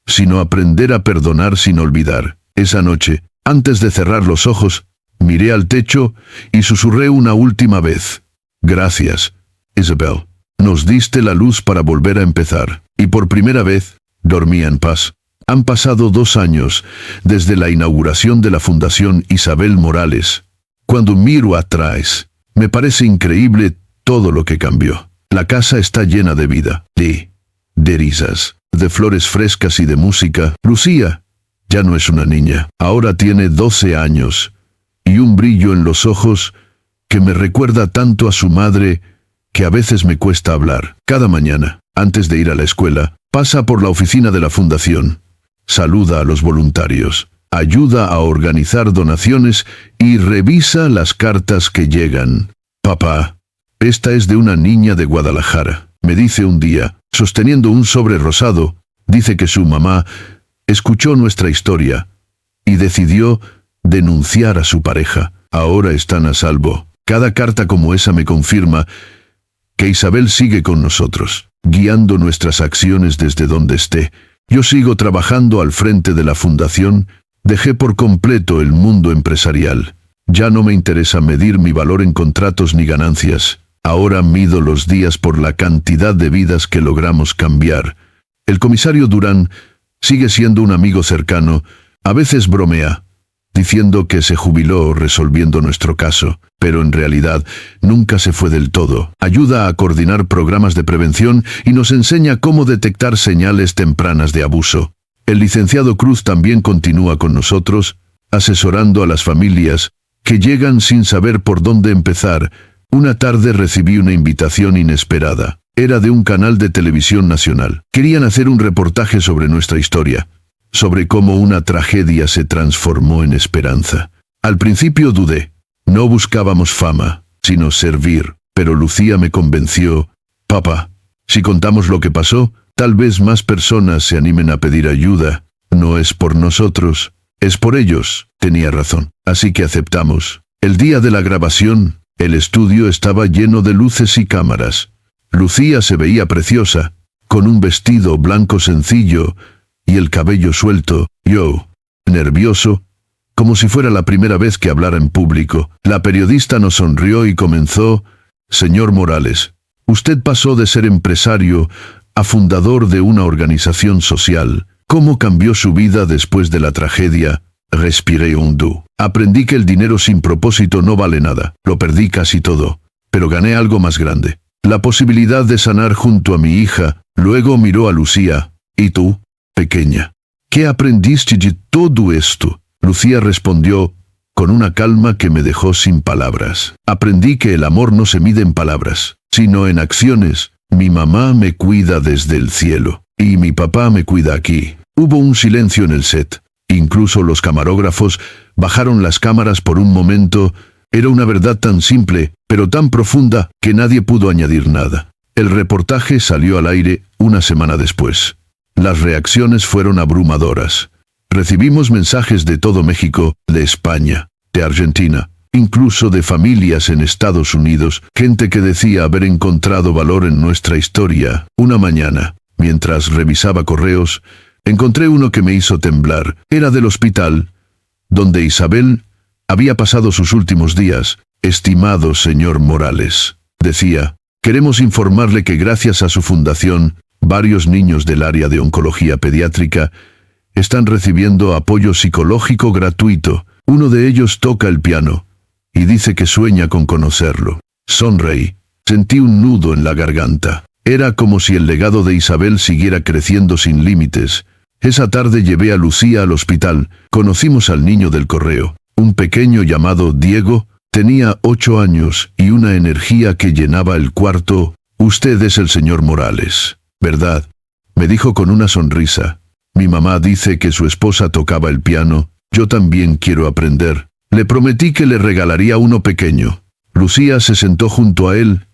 sino aprender a perdonar sin olvidar. Esa noche, antes de cerrar los ojos, miré al techo y susurré una última vez: gracias, Isabel. Nos diste la luz para volver a empezar. Y por primera vez, dormí en paz. Han pasado 2 años desde la inauguración de la Fundación Isabel Morales. Cuando miro atrás, me parece increíble todo lo que cambió. La casa está llena de vida, de risas, de flores frescas y de música. Lucía ya no es una niña. Ahora tiene 12 años y un brillo en los ojos que me recuerda tanto a su madre que a veces me cuesta hablar. Cada mañana, antes de ir a la escuela, pasa por la oficina de la fundación. Saluda a los voluntarios, ayuda a organizar donaciones y revisa las cartas que llegan. Papá, esta es de una niña de Guadalajara. Me dice un día, sosteniendo un sobre rosado, dice que su mamá escuchó nuestra historia y decidió denunciar a su pareja. Ahora están a salvo. Cada carta como esa me confirma que Isabel sigue con nosotros, guiando nuestras acciones desde donde esté. Yo sigo trabajando al frente de la fundación. Dejé por completo el mundo empresarial. Ya no me interesa medir mi valor en contratos ni ganancias. Ahora mido los días por la cantidad de vidas que logramos cambiar. El comisario Durán sigue siendo un amigo cercano. A veces bromea, diciendo que se jubiló resolviendo nuestro caso, pero en realidad nunca se fue del todo. Ayuda a coordinar programas de prevención y nos enseña cómo detectar señales tempranas de abuso. El licenciado Cruz también continúa con nosotros, asesorando a las familias que llegan sin saber por dónde empezar. Una tarde recibí una invitación inesperada. Era de un canal de televisión nacional. Querían hacer un reportaje sobre nuestra historia, sobre cómo una tragedia se transformó en esperanza. Al principio dudé. No buscábamos fama, sino servir. Pero Lucía me convenció. Papá, si contamos lo que pasó, tal vez más personas se animen a pedir ayuda. No es por nosotros, es por ellos. Tenía razón. Así que aceptamos. El día de la grabación, el estudio estaba lleno de luces y cámaras. Lucía se veía preciosa, con un vestido blanco sencillo y el cabello suelto. Yo, nervioso, como si fuera la primera vez que hablara en público. La periodista nos sonrió y comenzó: Señor Morales, usted pasó de ser empresario a fundador de una organización social. ¿Cómo cambió su vida después de la tragedia? Respiré hondo. Aprendí que el dinero sin propósito no vale nada. Lo perdí casi todo, pero gané algo más grande. La posibilidad de sanar junto a mi hija. Luego miró a Lucía. ¿Y tú, pequeña? ¿Qué aprendiste de todo esto? Lucía respondió con una calma que me dejó sin palabras. Aprendí que el amor no se mide en palabras, sino en acciones. Mi mamá me cuida desde el cielo, y mi papá me cuida aquí. Hubo un silencio en el set. Incluso los camarógrafos bajaron las cámaras por un momento. Era una verdad tan simple, pero tan profunda, que nadie pudo añadir nada. El reportaje salió al aire una semana después. Las reacciones fueron abrumadoras. Recibimos mensajes de todo México, de España, de Argentina, incluso de familias en Estados Unidos, gente que decía haber encontrado valor en nuestra historia. Una mañana, mientras revisaba correos, encontré uno que me hizo temblar. Era del hospital, donde Isabel había pasado sus últimos días. Estimado señor Morales, decía, queremos informarle que gracias a su fundación, varios niños del área de oncología pediátrica están recibiendo apoyo psicológico gratuito. Uno de ellos toca el piano y dice que sueña con conocerlo. Sonreí. Sentí un nudo en la garganta. Era como si el legado de Isabel siguiera creciendo sin límites. Esa tarde llevé a Lucía al hospital. Conocimos al niño del correo. Un pequeño llamado Diego. Tenía 8 años y una energía que llenaba el cuarto. Usted es el señor Morales, ¿verdad? Me dijo con una sonrisa. Mi mamá dice que su esposa tocaba el piano. Yo también quiero aprender. Le prometí que le regalaría uno pequeño. Lucía se sentó junto a él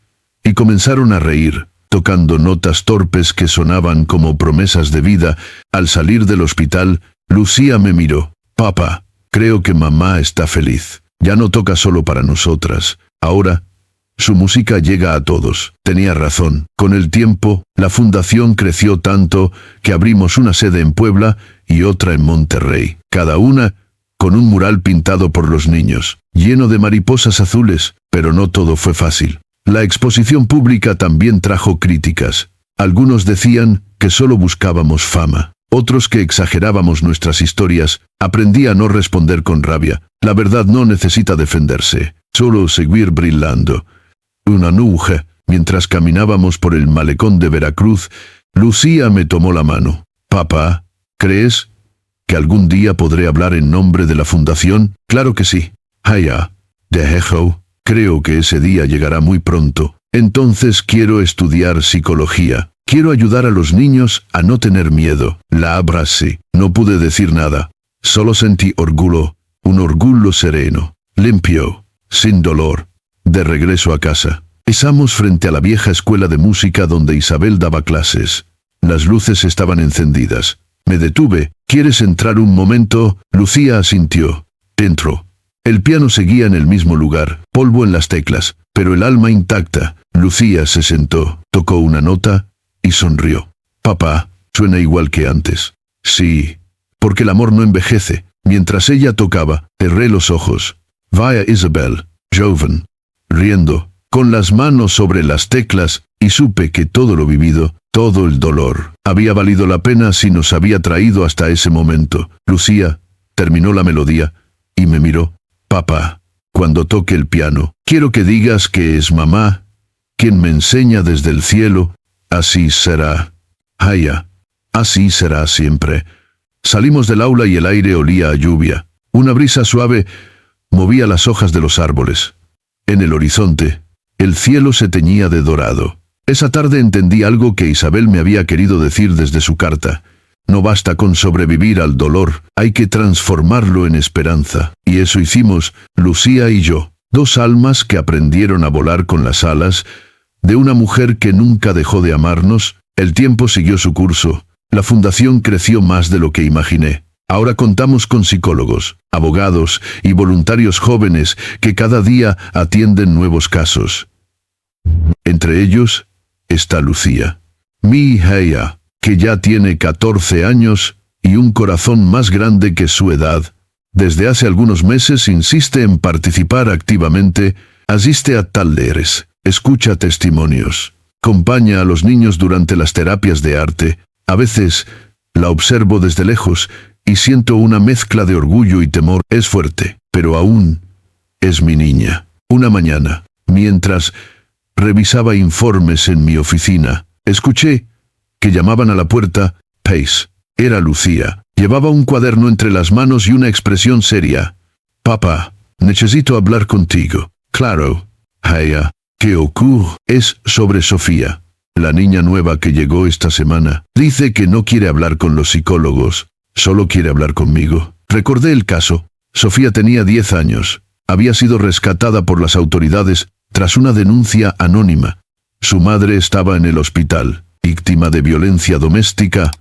y comenzaron a reír, tocando notas torpes que sonaban como promesas de vida. Al salir del hospital, Lucía me miró. Papá, creo que mamá está feliz. Ya no toca solo para nosotras. Ahora, su música llega a todos. Tenía razón. Con el tiempo, la fundación creció tanto que abrimos una sede en Puebla y otra en Monterrey. Cada una con un mural pintado por los niños, lleno de mariposas azules, pero no todo fue fácil. La exposición pública también trajo críticas. Algunos decían que solo buscábamos fama. Otros que exagerábamos nuestras historias. Aprendí a no responder con rabia. La verdad no necesita defenderse, solo seguir brillando. Una noche, mientras caminábamos por el malecón de Veracruz, Lucía me tomó la mano. Papá, ¿crees que algún día podré hablar en nombre de la fundación? Claro que sí. Haya, de hecho, creo que ese día llegará muy pronto. Entonces quiero estudiar psicología. Quiero ayudar a los niños a no tener miedo. La abracé. No pude decir nada. Solo sentí orgullo, un orgullo sereno, limpio, sin dolor. De regreso a casa, pasamos frente a la vieja escuela de música donde Isabel daba clases. Las luces estaban encendidas. Me detuve. ¿Quieres entrar un momento? Lucía asintió. Entró. El piano seguía en el mismo lugar, polvo en las teclas, pero el alma intacta. Lucía se sentó, tocó una nota y sonrió. Papá, suena igual que antes. Sí, porque el amor no envejece. Mientras ella tocaba, cerré los ojos. Vaya Isabel, joven, riendo, con las manos sobre las teclas, y supe que todo lo vivido, todo el dolor, había valido la pena si nos había traído hasta ese momento. Lucía terminó la melodía y me miró. Papá, cuando toque el piano, quiero que digas que es mamá quien me enseña desde el cielo. Así será. Haya, así será siempre. Salimos del aula y el aire olía a lluvia. Una brisa suave movía las hojas de los árboles. En el horizonte, el cielo se teñía de dorado. Esa tarde entendí algo que Isabel me había querido decir desde su carta. No basta con sobrevivir al dolor, hay que transformarlo en esperanza. Y eso hicimos, Lucía y yo. Dos almas que aprendieron a volar con las alas de una mujer que nunca dejó de amarnos. El tiempo siguió su curso. La fundación creció más de lo que imaginé. Ahora contamos con psicólogos, abogados y voluntarios jóvenes que cada día atienden nuevos casos. Entre ellos está Lucía, mi hija, que ya tiene 14 años y un corazón más grande que su edad. Desde hace algunos meses insiste en participar activamente, asiste a talleres, escucha testimonios, acompaña a los niños durante las terapias de arte. A veces la observo desde lejos y siento una mezcla de orgullo y temor. Es fuerte, pero aún es mi niña. Una mañana, mientras revisaba informes en mi oficina, escuché que llamaban a la puerta. Hayes. Era Lucía. Llevaba un cuaderno entre las manos y una expresión seria. Papá, necesito hablar contigo. Claro. Haya. ¿Qué ocurre? Es sobre Sofía. La niña nueva que llegó esta semana. Dice que no quiere hablar con los psicólogos. Solo quiere hablar conmigo. Recordé el caso. Sofía tenía 10 años. Había sido rescatada por las autoridades tras una denuncia anónima. Su madre estaba en el hospital, víctima de violencia doméstica.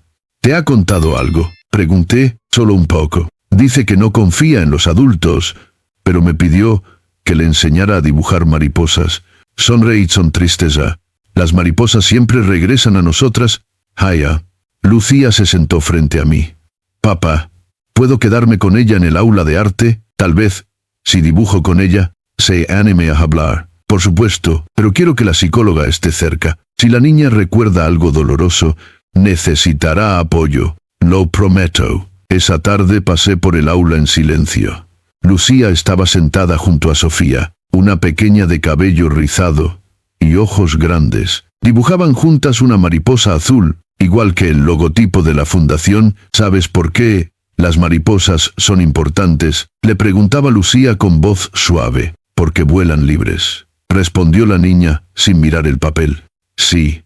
¿Te ha contado algo? Pregunté, solo un poco. Dice que no confía en los adultos, pero me pidió que le enseñara a dibujar mariposas. Sonreí con tristeza. Las mariposas siempre regresan a nosotras. Haya. Lucía se sentó frente a mí. Papá, ¿puedo quedarme con ella en el aula de arte? Tal vez, si dibujo con ella, se anime a hablar. Por supuesto, pero quiero que la psicóloga esté cerca. Si la niña recuerda algo doloroso, necesitará apoyo. Lo prometo. Esa tarde pasé por el aula en silencio. Lucía estaba sentada junto a Sofía, una pequeña de cabello rizado y ojos grandes. Dibujaban juntas una mariposa azul, igual que el logotipo de la fundación. ¿Sabes por qué las mariposas son importantes?, le preguntaba Lucía con voz suave. Porque vuelan libres, respondió la niña, sin mirar el papel. Sí.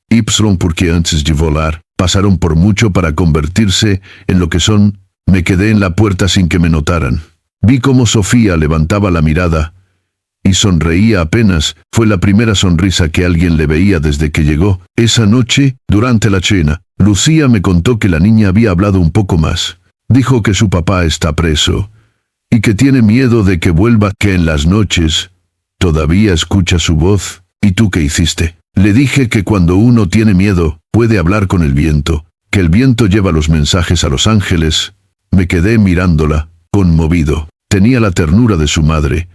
Y porque antes de volar, pasaron por mucho para convertirse en lo que son. Me quedé en la puerta sin que me notaran. Vi cómo Sofía levantaba la mirada y sonreía apenas. Fue la primera sonrisa que alguien le veía desde que llegó. Esa noche, durante la cena, Lucía me contó que la niña había hablado un poco más. Dijo que su papá está preso y que tiene miedo de que vuelva, que en las noches todavía escucha su voz. ¿Y tú qué hiciste? Le dije que cuando uno tiene miedo, puede hablar con el viento, que el viento lleva los mensajes a los ángeles. Me quedé mirándola, conmovido. Tenía la ternura de su madre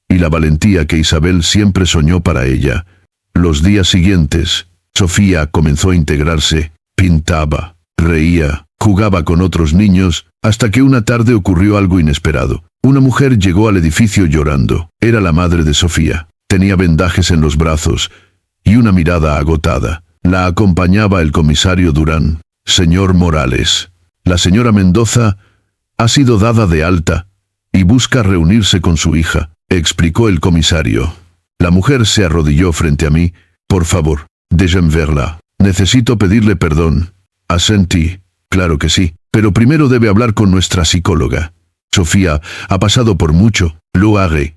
y la valentía que Isabel siempre soñó para ella. Los días siguientes, Sofía comenzó a integrarse, pintaba, reía, jugaba con otros niños, hasta que una tarde ocurrió algo inesperado. Una mujer llegó al edificio llorando. Era la madre de Sofía. Tenía vendajes en los brazos y una mirada agotada. La acompañaba el comisario Durán. Señor Morales, la señora Mendoza ha sido dada de alta y busca reunirse con su hija, explicó el comisario. La mujer se arrodilló frente a mí. Por favor, déjenme verla. Necesito pedirle perdón. Asentí. Claro que sí, pero primero debe hablar con nuestra psicóloga. Sofía ha pasado por mucho. Lo haré.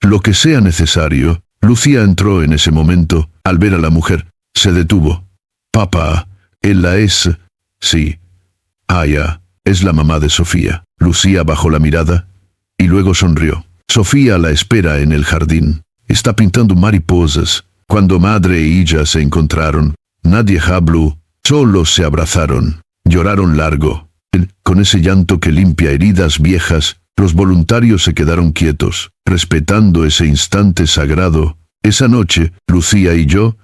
Lo que sea necesario. Lucía entró en ese momento. Al ver a la mujer, se detuvo. Papá, ¿él la es? Sí. Ya, es la mamá de Sofía. Lucía bajó la mirada y luego sonrió. Sofía la espera en el jardín. Está pintando mariposas. Cuando madre e hija se encontraron, nadie habló, solo se abrazaron. Lloraron largo. Con ese llanto que limpia heridas viejas, los voluntarios se quedaron quietos, respetando ese instante sagrado. Esa noche, Lucía y yo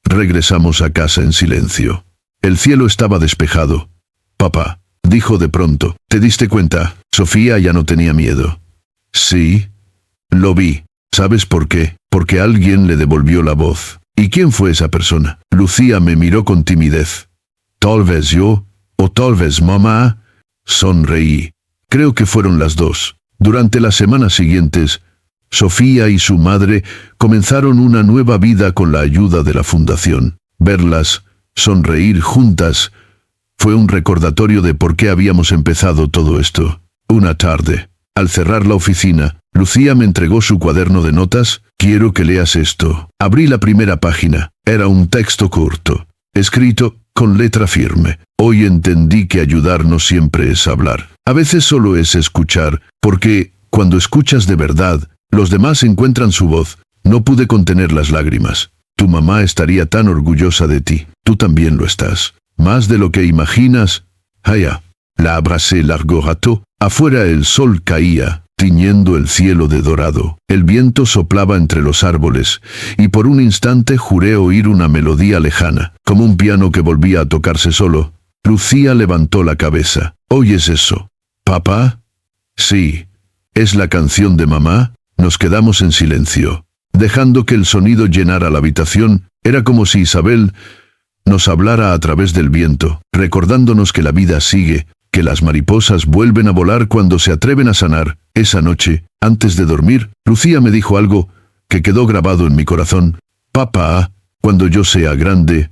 regresamos a casa en silencio. El cielo estaba despejado. Papá, dijo de pronto, ¿te diste cuenta? Sofía ya no tenía miedo. Sí. Lo vi. ¿Sabes por qué? Porque alguien le devolvió la voz. ¿Y quién fue esa persona? Lucía me miró con timidez. Tal vez yo, o tal vez mamá. Sonreí. Creo que fueron las dos. Durante las semanas siguientes, Sofía y su madre comenzaron una nueva vida con la ayuda de la fundación. Verlas sonreír juntas fue un recordatorio de por qué habíamos empezado todo esto. Una tarde, al cerrar la oficina, Lucía me entregó su cuaderno de notas. Quiero que leas esto. Abrí la primera página. Era un texto corto, escrito con letra firme. Hoy entendí que ayudar no siempre es hablar. A veces solo es escuchar, porque, cuando escuchas de verdad, los demás encuentran su voz. No pude contener las lágrimas. Tu mamá estaría tan orgullosa de ti. Tú también lo estás. Más de lo que imaginas. Haya. La abracé largo rato. Afuera el sol caía, tiñendo el cielo de dorado. El viento soplaba entre los árboles, y por un instante juré oír una melodía lejana, como un piano que volvía a tocarse solo. Lucía levantó la cabeza. ¿Oyes eso? ¿Papá? Sí. ¿Es la canción de mamá? Nos quedamos en silencio, dejando que el sonido llenara la habitación. Era como si Isabel nos hablara a través del viento, recordándonos que la vida sigue, que las mariposas vuelven a volar cuando se atreven a sanar. Esa noche, antes de dormir, Lucía me dijo algo que quedó grabado en mi corazón. Papá, cuando yo sea grande,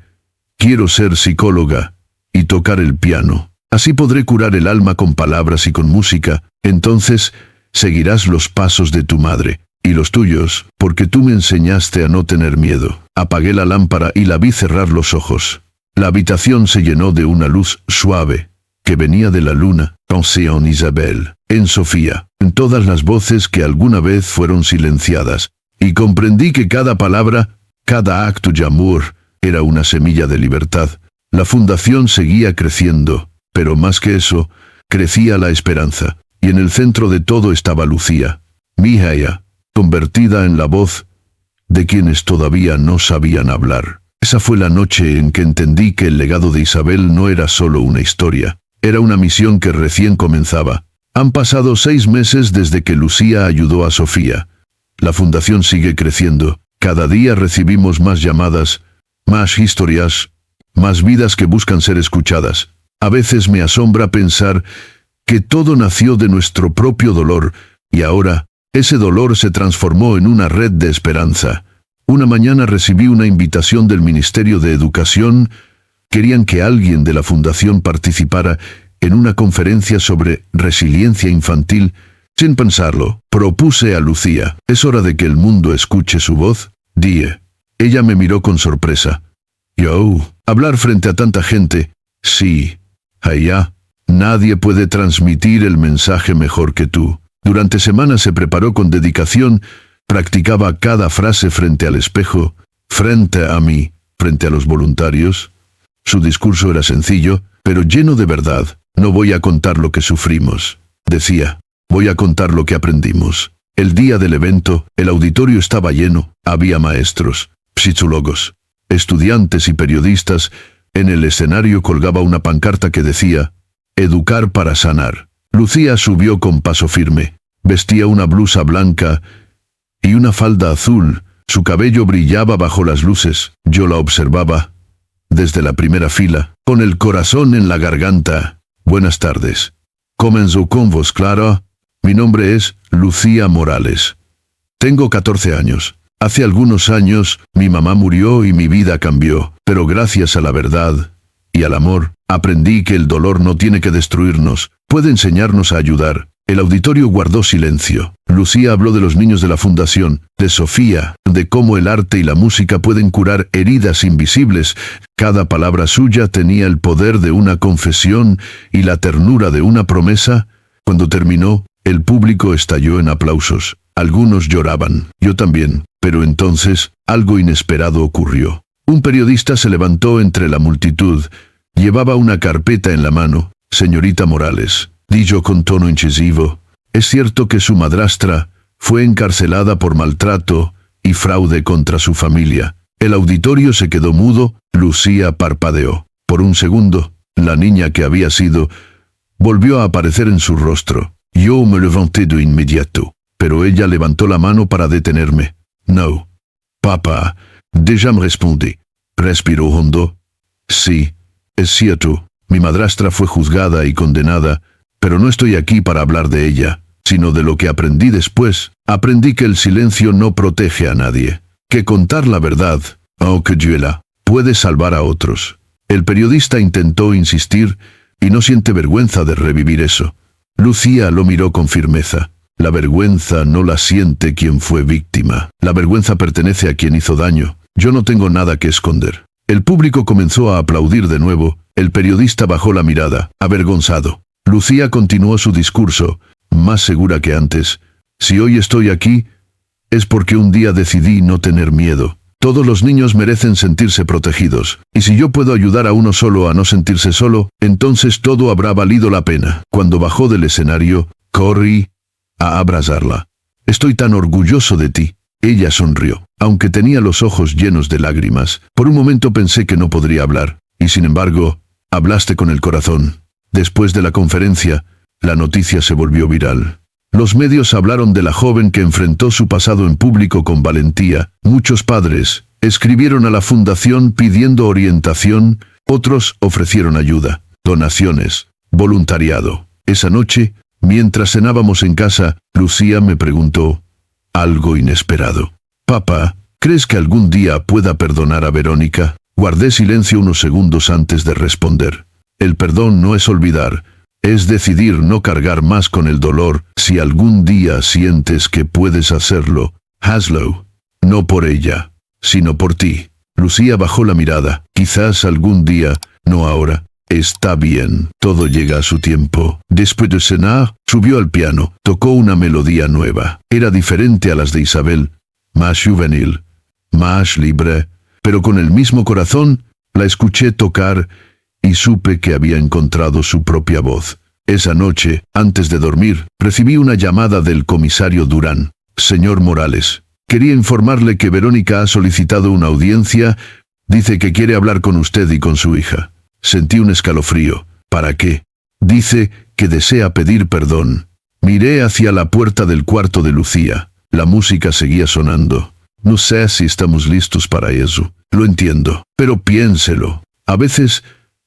quiero ser psicóloga y tocar el piano. Así podré curar el alma con palabras y con música. Entonces, seguirás los pasos de tu madre y los tuyos, porque tú me enseñaste a no tener miedo. Apagué la lámpara y la vi cerrar los ojos. La habitación se llenó de una luz suave que venía de la luna. Pensé en Isabel, en Sofía, en todas las voces que alguna vez fueron silenciadas, y comprendí que cada palabra, cada acto de amor, era una semilla de libertad. La fundación seguía creciendo, pero más que eso, crecía la esperanza, y en el centro de todo estaba Lucía, mi hija, convertida en la voz de quienes todavía no sabían hablar. Esa fue la noche en que entendí que el legado de Isabel no era solo una historia, era una misión que recién comenzaba. Han pasado 6 meses desde que Lucía ayudó a Sofía. La fundación sigue creciendo. Cada día recibimos más llamadas, más historias, más vidas que buscan ser escuchadas. A veces me asombra pensar que todo nació de nuestro propio dolor, y ahora, ese dolor se transformó en una red de esperanza. Una mañana recibí una invitación del Ministerio de Educación. Querían que alguien de la fundación participara en una conferencia sobre resiliencia infantil. Sin pensarlo, propuse a Lucía. ¿Es hora de que el mundo escuche su voz?, dije. Ella me miró con sorpresa. Yo, hablar frente a tanta gente. Sí, allá, nadie puede transmitir el mensaje mejor que tú. Durante semanas se preparó con dedicación, practicaba cada frase frente al espejo, frente a mí, frente a los voluntarios. Su discurso era sencillo, pero lleno de verdad. No voy a contar lo que sufrimos, decía. Voy a contar lo que aprendimos. El día del evento, el auditorio estaba lleno. Había maestros, psicólogos, estudiantes y periodistas. En el escenario colgaba una pancarta que decía: Educar para sanar. Lucía subió con paso firme. Vestía una blusa blanca y una falda azul. Su cabello brillaba bajo las luces. Yo la observaba desde la primera fila, con el corazón en la garganta. Buenas tardes. Comenzó con vos, claro. Mi nombre es Lucía Morales. Tengo 14 años. Hace algunos años, mi mamá murió y mi vida cambió, pero gracias a la verdad y al amor, aprendí que el dolor no tiene que destruirnos, puede enseñarnos a ayudar. El auditorio guardó silencio. Lucía habló de los niños de la fundación, de Sofía, de cómo el arte y la música pueden curar heridas invisibles. Cada palabra suya tenía el poder de una confesión y la ternura de una promesa. Cuando terminó, el público estalló en aplausos. Algunos lloraban, yo también, pero entonces, algo inesperado ocurrió. Un periodista se levantó entre la multitud. Llevaba una carpeta en la mano. Señorita Morales, dijo con tono incisivo, es cierto que su madrastra fue encarcelada por maltrato y fraude contra su familia. El auditorio se quedó mudo. Lucía parpadeó. Por un segundo, la niña que había sido volvió a aparecer en su rostro. Yo me levanté de inmediato, pero ella levantó la mano para detenerme. No. Papá, déjà me respondí. Respiró hondo. Sí, es cierto, mi madrastra fue juzgada y condenada, pero no estoy aquí para hablar de ella, sino de lo que aprendí después. Aprendí que el silencio no protege a nadie, que contar la verdad, aunque duela, puede salvar a otros. El periodista intentó insistir y no siente vergüenza de revivir eso. Lucía lo miró con firmeza. La vergüenza no la siente quien fue víctima. La vergüenza pertenece a quien hizo daño. Yo no tengo nada que esconder. El público comenzó a aplaudir de nuevo. El periodista bajó la mirada, avergonzado. Lucía continuó su discurso, más segura que antes. Si hoy estoy aquí, es porque un día decidí no tener miedo. Todos los niños merecen sentirse protegidos, y si yo puedo ayudar a uno solo a no sentirse solo, entonces todo habrá valido la pena. Cuando bajó del escenario, corrí a abrazarla. Estoy tan orgulloso de ti. Ella sonrió, aunque tenía los ojos llenos de lágrimas. Por un momento pensé que no podría hablar, y sin embargo, hablaste con el corazón. Después de la conferencia, la noticia se volvió viral. Los medios hablaron de la joven que enfrentó su pasado en público con valentía. Muchos padres Escribieron a la fundación pidiendo orientación, otros ofrecieron ayuda, donaciones, voluntariado. Esa noche, mientras cenábamos en casa, Lucía me preguntó algo inesperado. «Papá, ¿crees que algún día pueda perdonar a Verónica?» Guardé silencio unos segundos antes de responder. El perdón no es olvidar, es decidir no cargar más con el dolor. Si algún día sientes que puedes hacerlo, hazlo. No por ella, sino por ti. Lucía bajó la mirada. Quizás algún día, no ahora. Está bien, todo llega a su tiempo. Después de cenar, subió al piano, tocó una melodía nueva. Era diferente a las de Isabel, más juvenil, más libre, pero con el mismo corazón. La escuché tocar y supe que había encontrado su propia voz. Esa noche, antes de dormir, recibí una llamada del comisario Durán. «Señor Morales, quería informarle que Verónica ha solicitado una audiencia. Dice que quiere hablar con usted y con su hija». Sentí un escalofrío. «¿Para qué?» «Dice que desea pedir perdón». Miré hacia la puerta del cuarto de Lucía. La música seguía sonando. «No sé si estamos listos para eso. Lo entiendo, pero piénselo. A veces,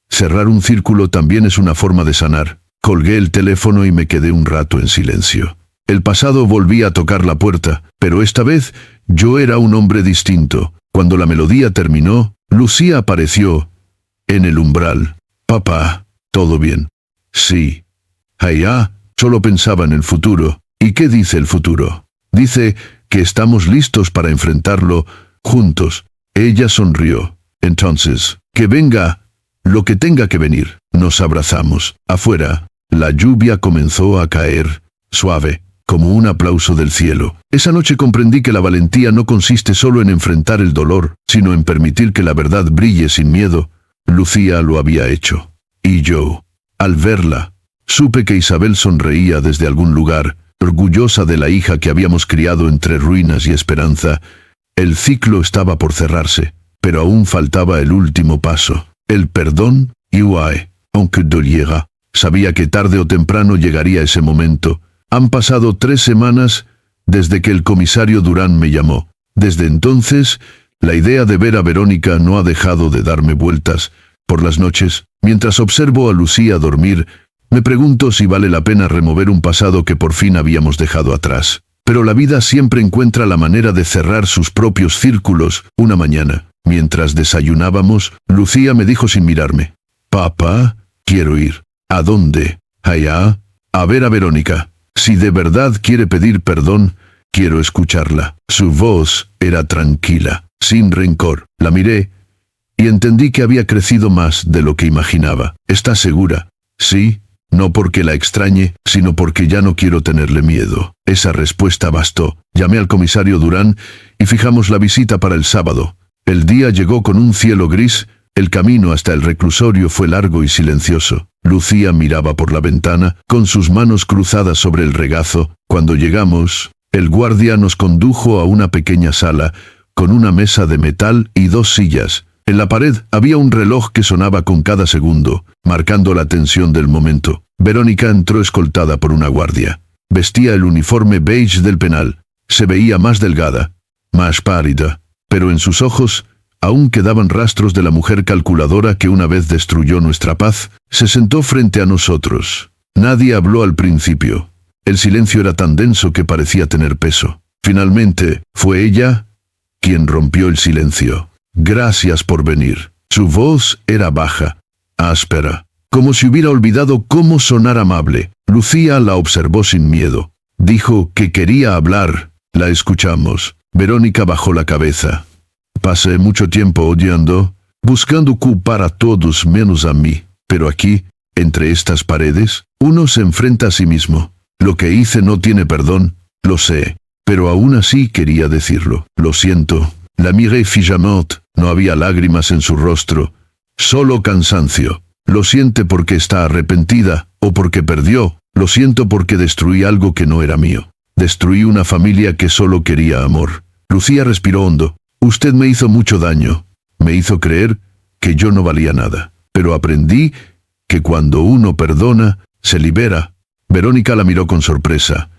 cerrar un círculo también es una forma de sanar». Colgué el teléfono y me quedé un rato en silencio. El pasado volvía a tocar la puerta, pero esta vez yo era un hombre distinto. Cuando la melodía terminó, Lucía apareció en el umbral. «Papá, ¿todo bien?» «Sí». «Allá, solo pensaba en el futuro». «¿Y qué dice el futuro?» «Dice que estamos listos para enfrentarlo juntos». Ella sonrió. «Entonces, que venga lo que tenga que venir». Nos abrazamos. Afuera, la lluvia comenzó a caer, suave, como un aplauso del cielo. Esa noche comprendí que la valentía no consiste solo en enfrentar el dolor, sino en permitir que la verdad brille sin miedo. Lucía lo había hecho. Y yo, al verla, supe que Isabel sonreía desde algún lugar, orgullosa de la hija que habíamos criado entre ruinas y esperanza. El ciclo estaba por cerrarse, pero aún faltaba el último paso, el perdón y aunque doliera. Sabía que tarde o temprano llegaría ese momento. Han pasado 3 semanas desde que el comisario Durán me llamó. Desde entonces, la idea de ver a Verónica no ha dejado de darme vueltas. Por las noches, mientras observo a Lucía dormir, me pregunto si vale la pena remover un pasado que por fin habíamos dejado atrás. Pero la vida siempre encuentra la manera de cerrar sus propios círculos. Una mañana, mientras desayunábamos, Lucía me dijo sin mirarme: «Papá, quiero ir». «¿A dónde?» «Allá, a ver a Verónica. Si de verdad quiere pedir perdón, quiero escucharla». Su voz era tranquila, sin rencor. La miré y entendí que había crecido más de lo que imaginaba. «¿Está segura?» «Sí, no porque la extrañe, sino porque ya no quiero tenerle miedo». Esa respuesta bastó. Llamé al comisario Durán y fijamos la visita para el sábado. El día llegó con un cielo gris. El camino hasta el reclusorio fue largo y silencioso. Lucía miraba por la ventana, con sus manos cruzadas sobre el regazo. Cuando llegamos, el guardia nos condujo a una pequeña sala, con una mesa de metal y 2 sillas. En la pared había un reloj que sonaba con cada segundo, marcando la tensión del momento. Verónica entró escoltada por una guardia. Vestía el uniforme beige del penal. Se veía más delgada, más pálida, pero en sus ojos aún quedaban rastros de la mujer calculadora que una vez destruyó nuestra paz. Se sentó frente a nosotros. Nadie habló al principio. El silencio era tan denso que parecía tener peso. Finalmente, fue ella quien rompió el silencio. «Gracias por venir». Su voz era baja, áspera, como si hubiera olvidado cómo sonar amable. Lucía la observó sin miedo. Dijo que quería hablar. La escuchamos. Verónica bajó la cabeza. «Pasé mucho tiempo odiando, buscando culpar a todos menos a mí. Pero aquí, entre estas paredes, uno se enfrenta a sí mismo. Lo que hice no tiene perdón, lo sé, pero aún así quería decirlo. Lo siento». La miré fijamente. No había lágrimas en su rostro, solo cansancio. «Lo siente porque está arrepentida, o porque perdió. Lo siento porque destruí algo que no era mío. Destruí una familia que solo quería amor». Lucía respiró hondo. «Usted me hizo mucho daño. Me hizo creer que yo no valía nada. Pero aprendí que cuando uno perdona, se libera». Verónica la miró con sorpresa.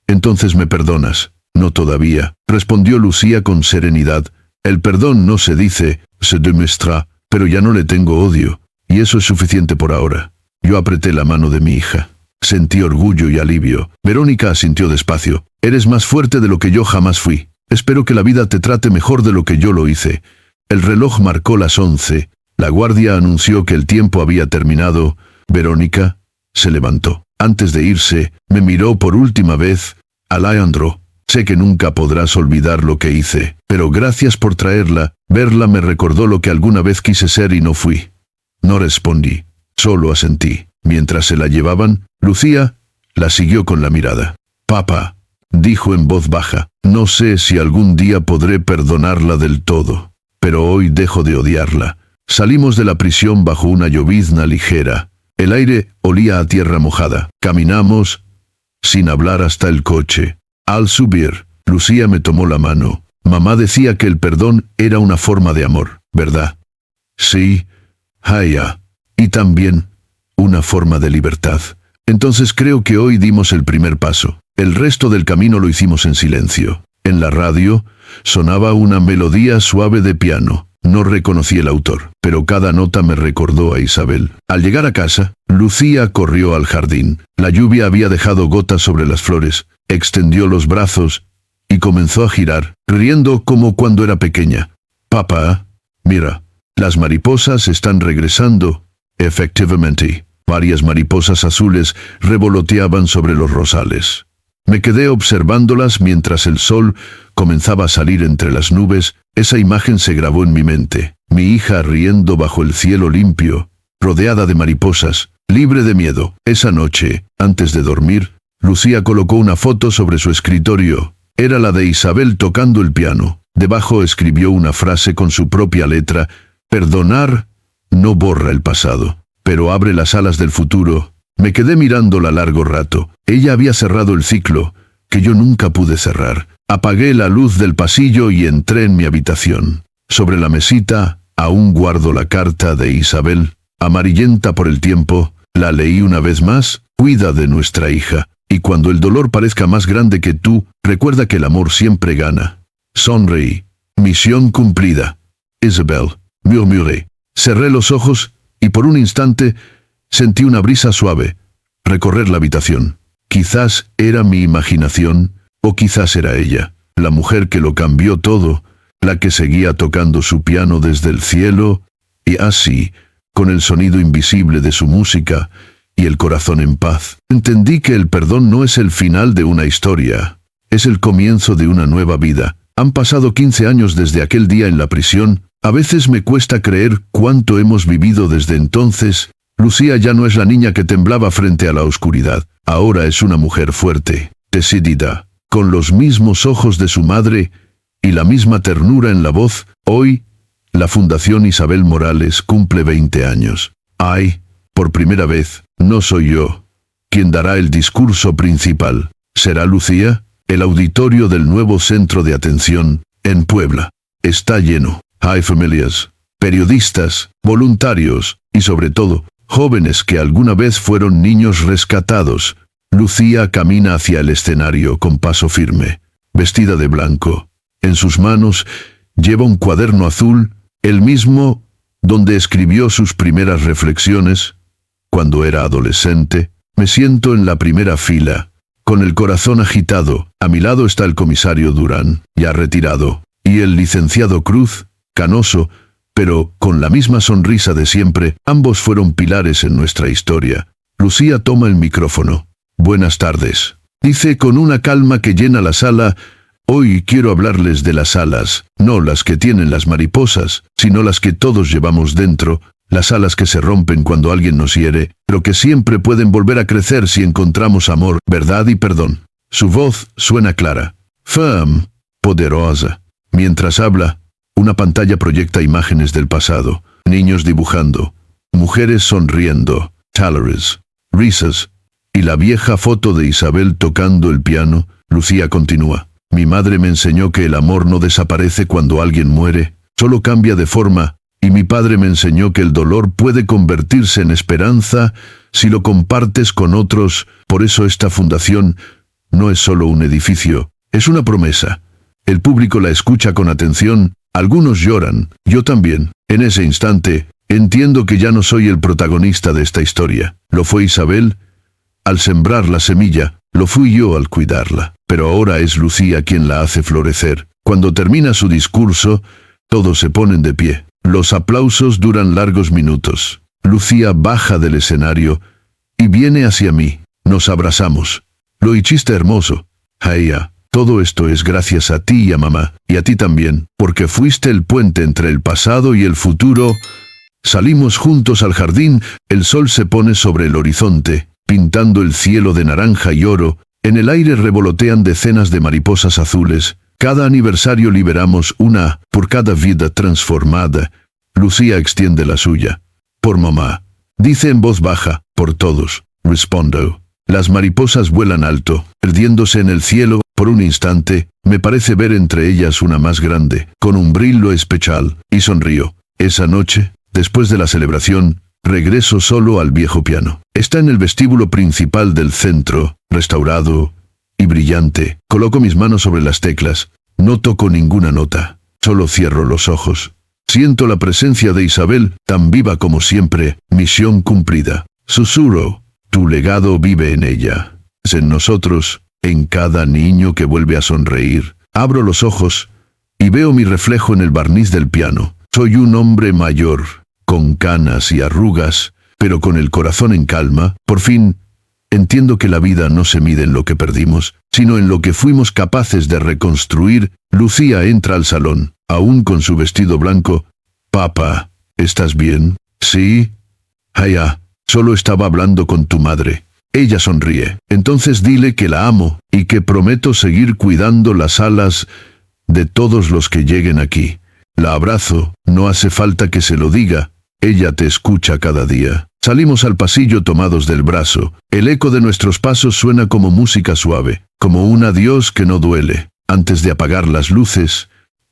«¿Entonces me perdonas?» «No todavía», respondió Lucía con serenidad. El perdón no se dice, se demuestra, pero ya no le tengo odio, y eso es suficiente por ahora. Yo apreté la mano de mi hija. Sentí orgullo y alivio. Verónica asintió despacio. Eres más fuerte de lo que yo jamás fui. Espero que la vida te trate mejor de lo que yo lo hice. El reloj marcó las 11. La guardia anunció que el tiempo había terminado. Verónica se levantó. Antes de irse, me miró por última vez. Alejandro, sé que nunca podrás olvidar lo que hice, pero gracias por traerla. Verla me recordó lo que alguna vez quise ser y no fui. No respondí, solo asentí. Mientras se la llevaban, Lucía la siguió con la mirada. Papá, dijo en voz baja, no sé si algún día podré perdonarla del todo, pero hoy dejo de odiarla. Salimos de la prisión bajo una llovizna ligera. El aire olía a tierra mojada. Caminamos sin hablar hasta el coche. Al subir, Lucía me tomó la mano. Mamá decía que el perdón era una forma de amor, ¿verdad? Sí, Haya. Y también una forma de libertad. Entonces creo que hoy dimos el primer paso. El resto del camino lo hicimos en silencio. En la radio sonaba una melodía suave de piano. No reconocí el autor, pero cada nota me recordó a Isabel. Al llegar a casa, Lucía corrió al jardín. La lluvia había dejado gotas sobre las flores. Extendió los brazos y comenzó a girar, riendo como cuando era pequeña. Papá, mira, las mariposas están regresando. Efectivamente, varias mariposas azules revoloteaban sobre los rosales. Me quedé observándolas mientras el sol comenzaba a salir entre las nubes. Esa imagen se grabó en mi mente. Mi hija riendo bajo el cielo limpio, rodeada de mariposas, libre de miedo. Esa noche, antes de dormir, Lucía colocó una foto sobre su escritorio. Era la de Isabel tocando el piano. Debajo escribió una frase con su propia letra. Perdonar no borra el pasado, pero abre las alas del futuro. Me quedé mirándola largo rato. Ella había cerrado el ciclo, que yo nunca pude cerrar. Apagué la luz del pasillo y entré en mi habitación. Sobre la mesita, aún guardo la carta de Isabel. Amarillenta por el tiempo, la leí una vez más. Cuida de nuestra hija. Y cuando el dolor parezca más grande que tú, recuerda que el amor siempre gana. Sonreí. Misión cumplida. Isabel, murmuré. Cerré los ojos y por un instante sentí una brisa suave recorrer la habitación. Quizás era mi imaginación, o quizás era ella, la mujer que lo cambió todo, la que seguía tocando su piano desde el cielo, y así, con el sonido invisible de su música y el corazón en paz. Entendí que el perdón no es el final de una historia, es el comienzo de una nueva vida. Han pasado 15 años desde aquel día en la prisión. A veces me cuesta creer cuánto hemos vivido desde entonces. Lucía ya no es la niña que temblaba frente a la oscuridad. Ahora es una mujer fuerte, decidida, con los mismos ojos de su madre y la misma ternura en la voz. Hoy, la Fundación Isabel Morales cumple 20 años. Ay, por primera vez, no soy yo quien dará el discurso principal. ¿Será Lucía? El auditorio del nuevo centro de atención, en Puebla, está lleno. Hay familias, periodistas, voluntarios, y sobre todo, jóvenes que alguna vez fueron niños rescatados. Lucía camina hacia el escenario con paso firme, vestida de blanco. En sus manos lleva un cuaderno azul, el mismo donde escribió sus primeras reflexiones. Cuando era adolescente, me siento en la primera fila, con el corazón agitado. A mi lado está el comisario Durán, ya retirado, y el licenciado Cruz, canoso, pero con la misma sonrisa de siempre. Ambos fueron pilares en nuestra historia. Lucía toma el micrófono. Buenas tardes, dice con una calma que llena la sala. Hoy quiero hablarles de las alas, no las que tienen las mariposas, sino las que todos llevamos dentro, las alas que se rompen cuando alguien nos hiere, pero que siempre pueden volver a crecer si encontramos amor, verdad y perdón. Su voz suena clara, firme, poderosa. Mientras habla, una pantalla proyecta imágenes del pasado, niños dibujando, mujeres sonriendo, talleres, risas, y la vieja foto de Isabel tocando el piano. Lucía continúa. Mi madre me enseñó que el amor no desaparece cuando alguien muere, solo cambia de forma, y mi padre me enseñó que el dolor puede convertirse en esperanza si lo compartes con otros. Por eso esta fundación no es solo un edificio, es una promesa. El público la escucha con atención, Algunos lloran, yo también. En ese instante, entiendo que ya no soy el protagonista de esta historia. Lo fue Isabel al sembrar la semilla, lo fui yo al cuidarla. Pero ahora es Lucía quien la hace florecer. Cuando termina su discurso, todos se ponen de pie. Los aplausos duran largos minutos. Lucía baja del escenario y viene hacia mí. Nos abrazamos. Lo hiciste hermoso. Haya, todo esto es gracias a ti y a mamá, y a ti también, porque fuiste el puente entre el pasado y el futuro. Salimos juntos al jardín, el sol se pone sobre el horizonte, pintando el cielo de naranja y oro. En el aire revolotean decenas de mariposas azules. Cada aniversario liberamos una por cada vida transformada. Lucía extiende la suya. Por mamá. Dice en voz baja. Por todos. Respondo. Las mariposas vuelan alto, perdiéndose en el cielo. Por un instante, me parece ver entre ellas una más grande, con un brillo especial, y sonrío. Esa noche, después de la celebración, regreso solo al viejo piano. Está en el vestíbulo principal del centro, restaurado y brillante. Coloco mis manos sobre las teclas. No toco ninguna nota. Solo cierro los ojos. Siento la presencia de Isabel, tan viva como siempre. Misión cumplida. Susurro. Tu legado vive en ella. Es en nosotros, en cada niño que vuelve a sonreír. Abro los ojos y veo mi reflejo en el barniz del piano. Soy un hombre mayor, con canas y arrugas, pero con el corazón en calma. Por fin, entiendo que la vida no se mide en lo que perdimos, sino en lo que fuimos capaces de reconstruir. Lucía entra al salón, aún con su vestido blanco. Papá, ¿estás bien? Sí. Haya, solo estaba hablando con tu madre. Ella sonríe. Entonces dile que la amo y que prometo seguir cuidando las alas de todos los que lleguen aquí. La abrazo, no hace falta que se lo diga. Ella te escucha cada día. Salimos al pasillo tomados del brazo. El eco de nuestros pasos suena como música suave, como un adiós que no duele. Antes de apagar las luces,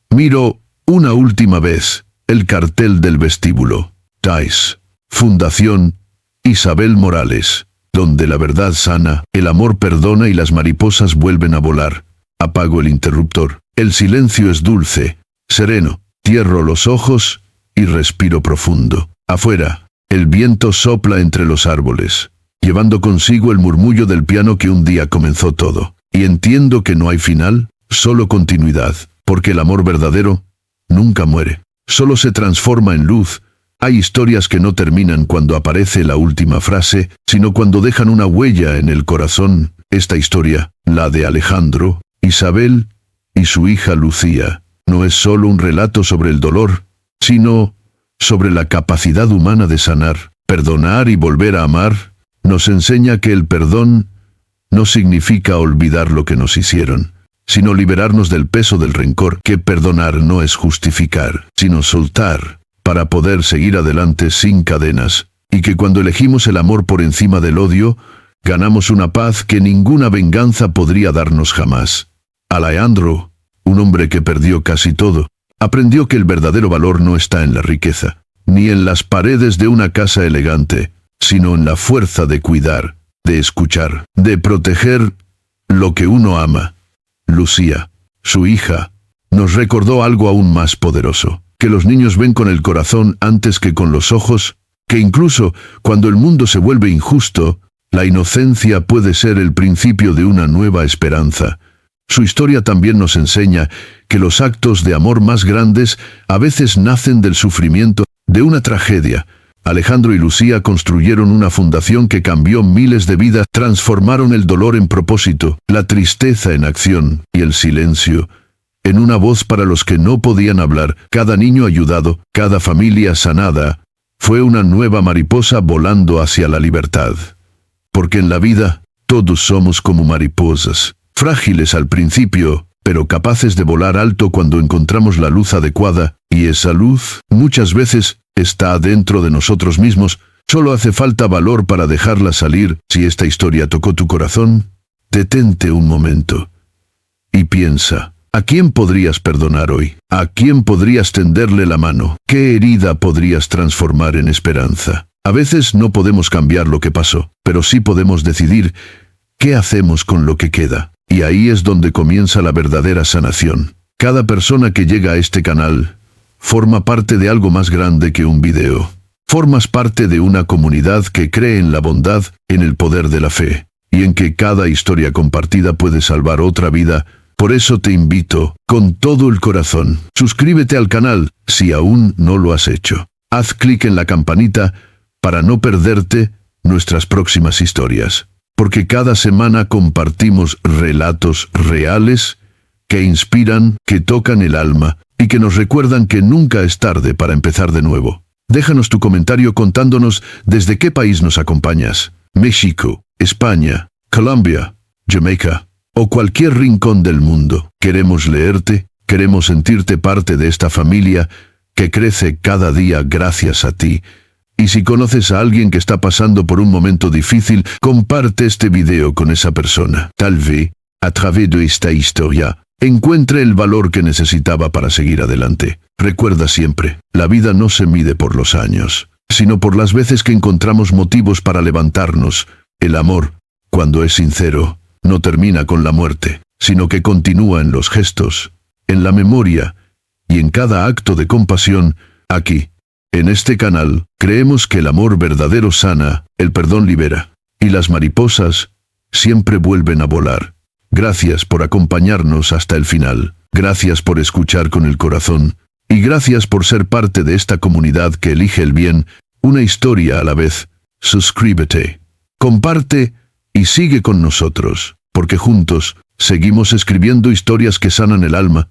miro una última vez el cartel del vestíbulo. TAIS, Fundación Isabel Morales, donde la verdad sana, el amor perdona y las mariposas vuelven a volar. Apago el interruptor. El silencio es dulce, sereno. Cierro los ojos y respiro profundo. Afuera, el viento sopla entre los árboles, llevando consigo el murmullo del piano que un día comenzó todo. Y entiendo que no hay final, solo continuidad, porque el amor verdadero nunca muere, solo se transforma en luz. Hay historias que no terminan cuando aparece la última frase, sino cuando dejan una huella en el corazón. Esta historia, la de Alejandro, Isabel y su hija Lucía, no es solo un relato sobre el dolor, sino sobre la capacidad humana de sanar, perdonar y volver a amar. Nos enseña que el perdón no significa olvidar lo que nos hicieron, sino liberarnos del peso del rencor, que perdonar no es justificar, sino soltar, para poder seguir adelante sin cadenas, y que cuando elegimos el amor por encima del odio, ganamos una paz que ninguna venganza podría darnos jamás. Alejandro, un hombre que perdió casi todo, aprendió que el verdadero valor no está en la riqueza, ni en las paredes de una casa elegante, sino en la fuerza de cuidar, de escuchar, de proteger lo que uno ama. Lucía, su hija, nos recordó algo aún más poderoso, que los niños ven con el corazón antes que con los ojos, que incluso cuando el mundo se vuelve injusto, la inocencia puede ser el principio de una nueva esperanza. Su historia también nos enseña que los actos de amor más grandes a veces nacen del sufrimiento, de una tragedia. Alejandro y Lucía construyeron una fundación que cambió miles de vidas, transformaron el dolor en propósito, la tristeza en acción y el silencio en una voz para los que no podían hablar. Cada niño ayudado, cada familia sanada, fue una nueva mariposa volando hacia la libertad. Porque en la vida, todos somos como mariposas, frágiles al principio, pero capaces de volar alto cuando encontramos la luz adecuada, y esa luz, muchas veces, está dentro de nosotros mismos. Solo hace falta valor para dejarla salir. Si esta historia tocó tu corazón, detente un momento y piensa, ¿a quién podrías perdonar hoy? ¿A quién podrías tenderle la mano? ¿Qué herida podrías transformar en esperanza? A veces no podemos cambiar lo que pasó, pero sí podemos decidir qué hacemos con lo que queda. Y ahí es donde comienza la verdadera sanación. Cada persona que llega a este canal forma parte de algo más grande que un video. Formas parte de una comunidad que cree en la bondad, en el poder de la fe, y en que cada historia compartida puede salvar otra vida. Por eso te invito, con todo el corazón, suscríbete al canal si aún no lo has hecho. Haz clic en la campanita para no perderte nuestras próximas historias, porque cada semana compartimos relatos reales que inspiran, que tocan el alma y que nos recuerdan que nunca es tarde para empezar de nuevo. Déjanos tu comentario contándonos desde qué país nos acompañas. México, España, Colombia, Jamaica o cualquier rincón del mundo. Queremos leerte, queremos sentirte parte de esta familia que crece cada día gracias a ti. Y si conoces a alguien que está pasando por un momento difícil, comparte este video con esa persona. Tal vez, a través de esta historia, encuentre el valor que necesitaba para seguir adelante. Recuerda siempre, la vida no se mide por los años, sino por las veces que encontramos motivos para levantarnos. El amor, cuando es sincero, no termina con la muerte, sino que continúa en los gestos, en la memoria y en cada acto de compasión. Aquí, en este canal, creemos que el amor verdadero sana, el perdón libera, y las mariposas siempre vuelven a volar. Gracias por acompañarnos hasta el final. Gracias por escuchar con el corazón. Y gracias por ser parte de esta comunidad que elige el bien, una historia a la vez. Suscríbete, comparte y sigue con nosotros, porque juntos seguimos escribiendo historias que sanan el alma.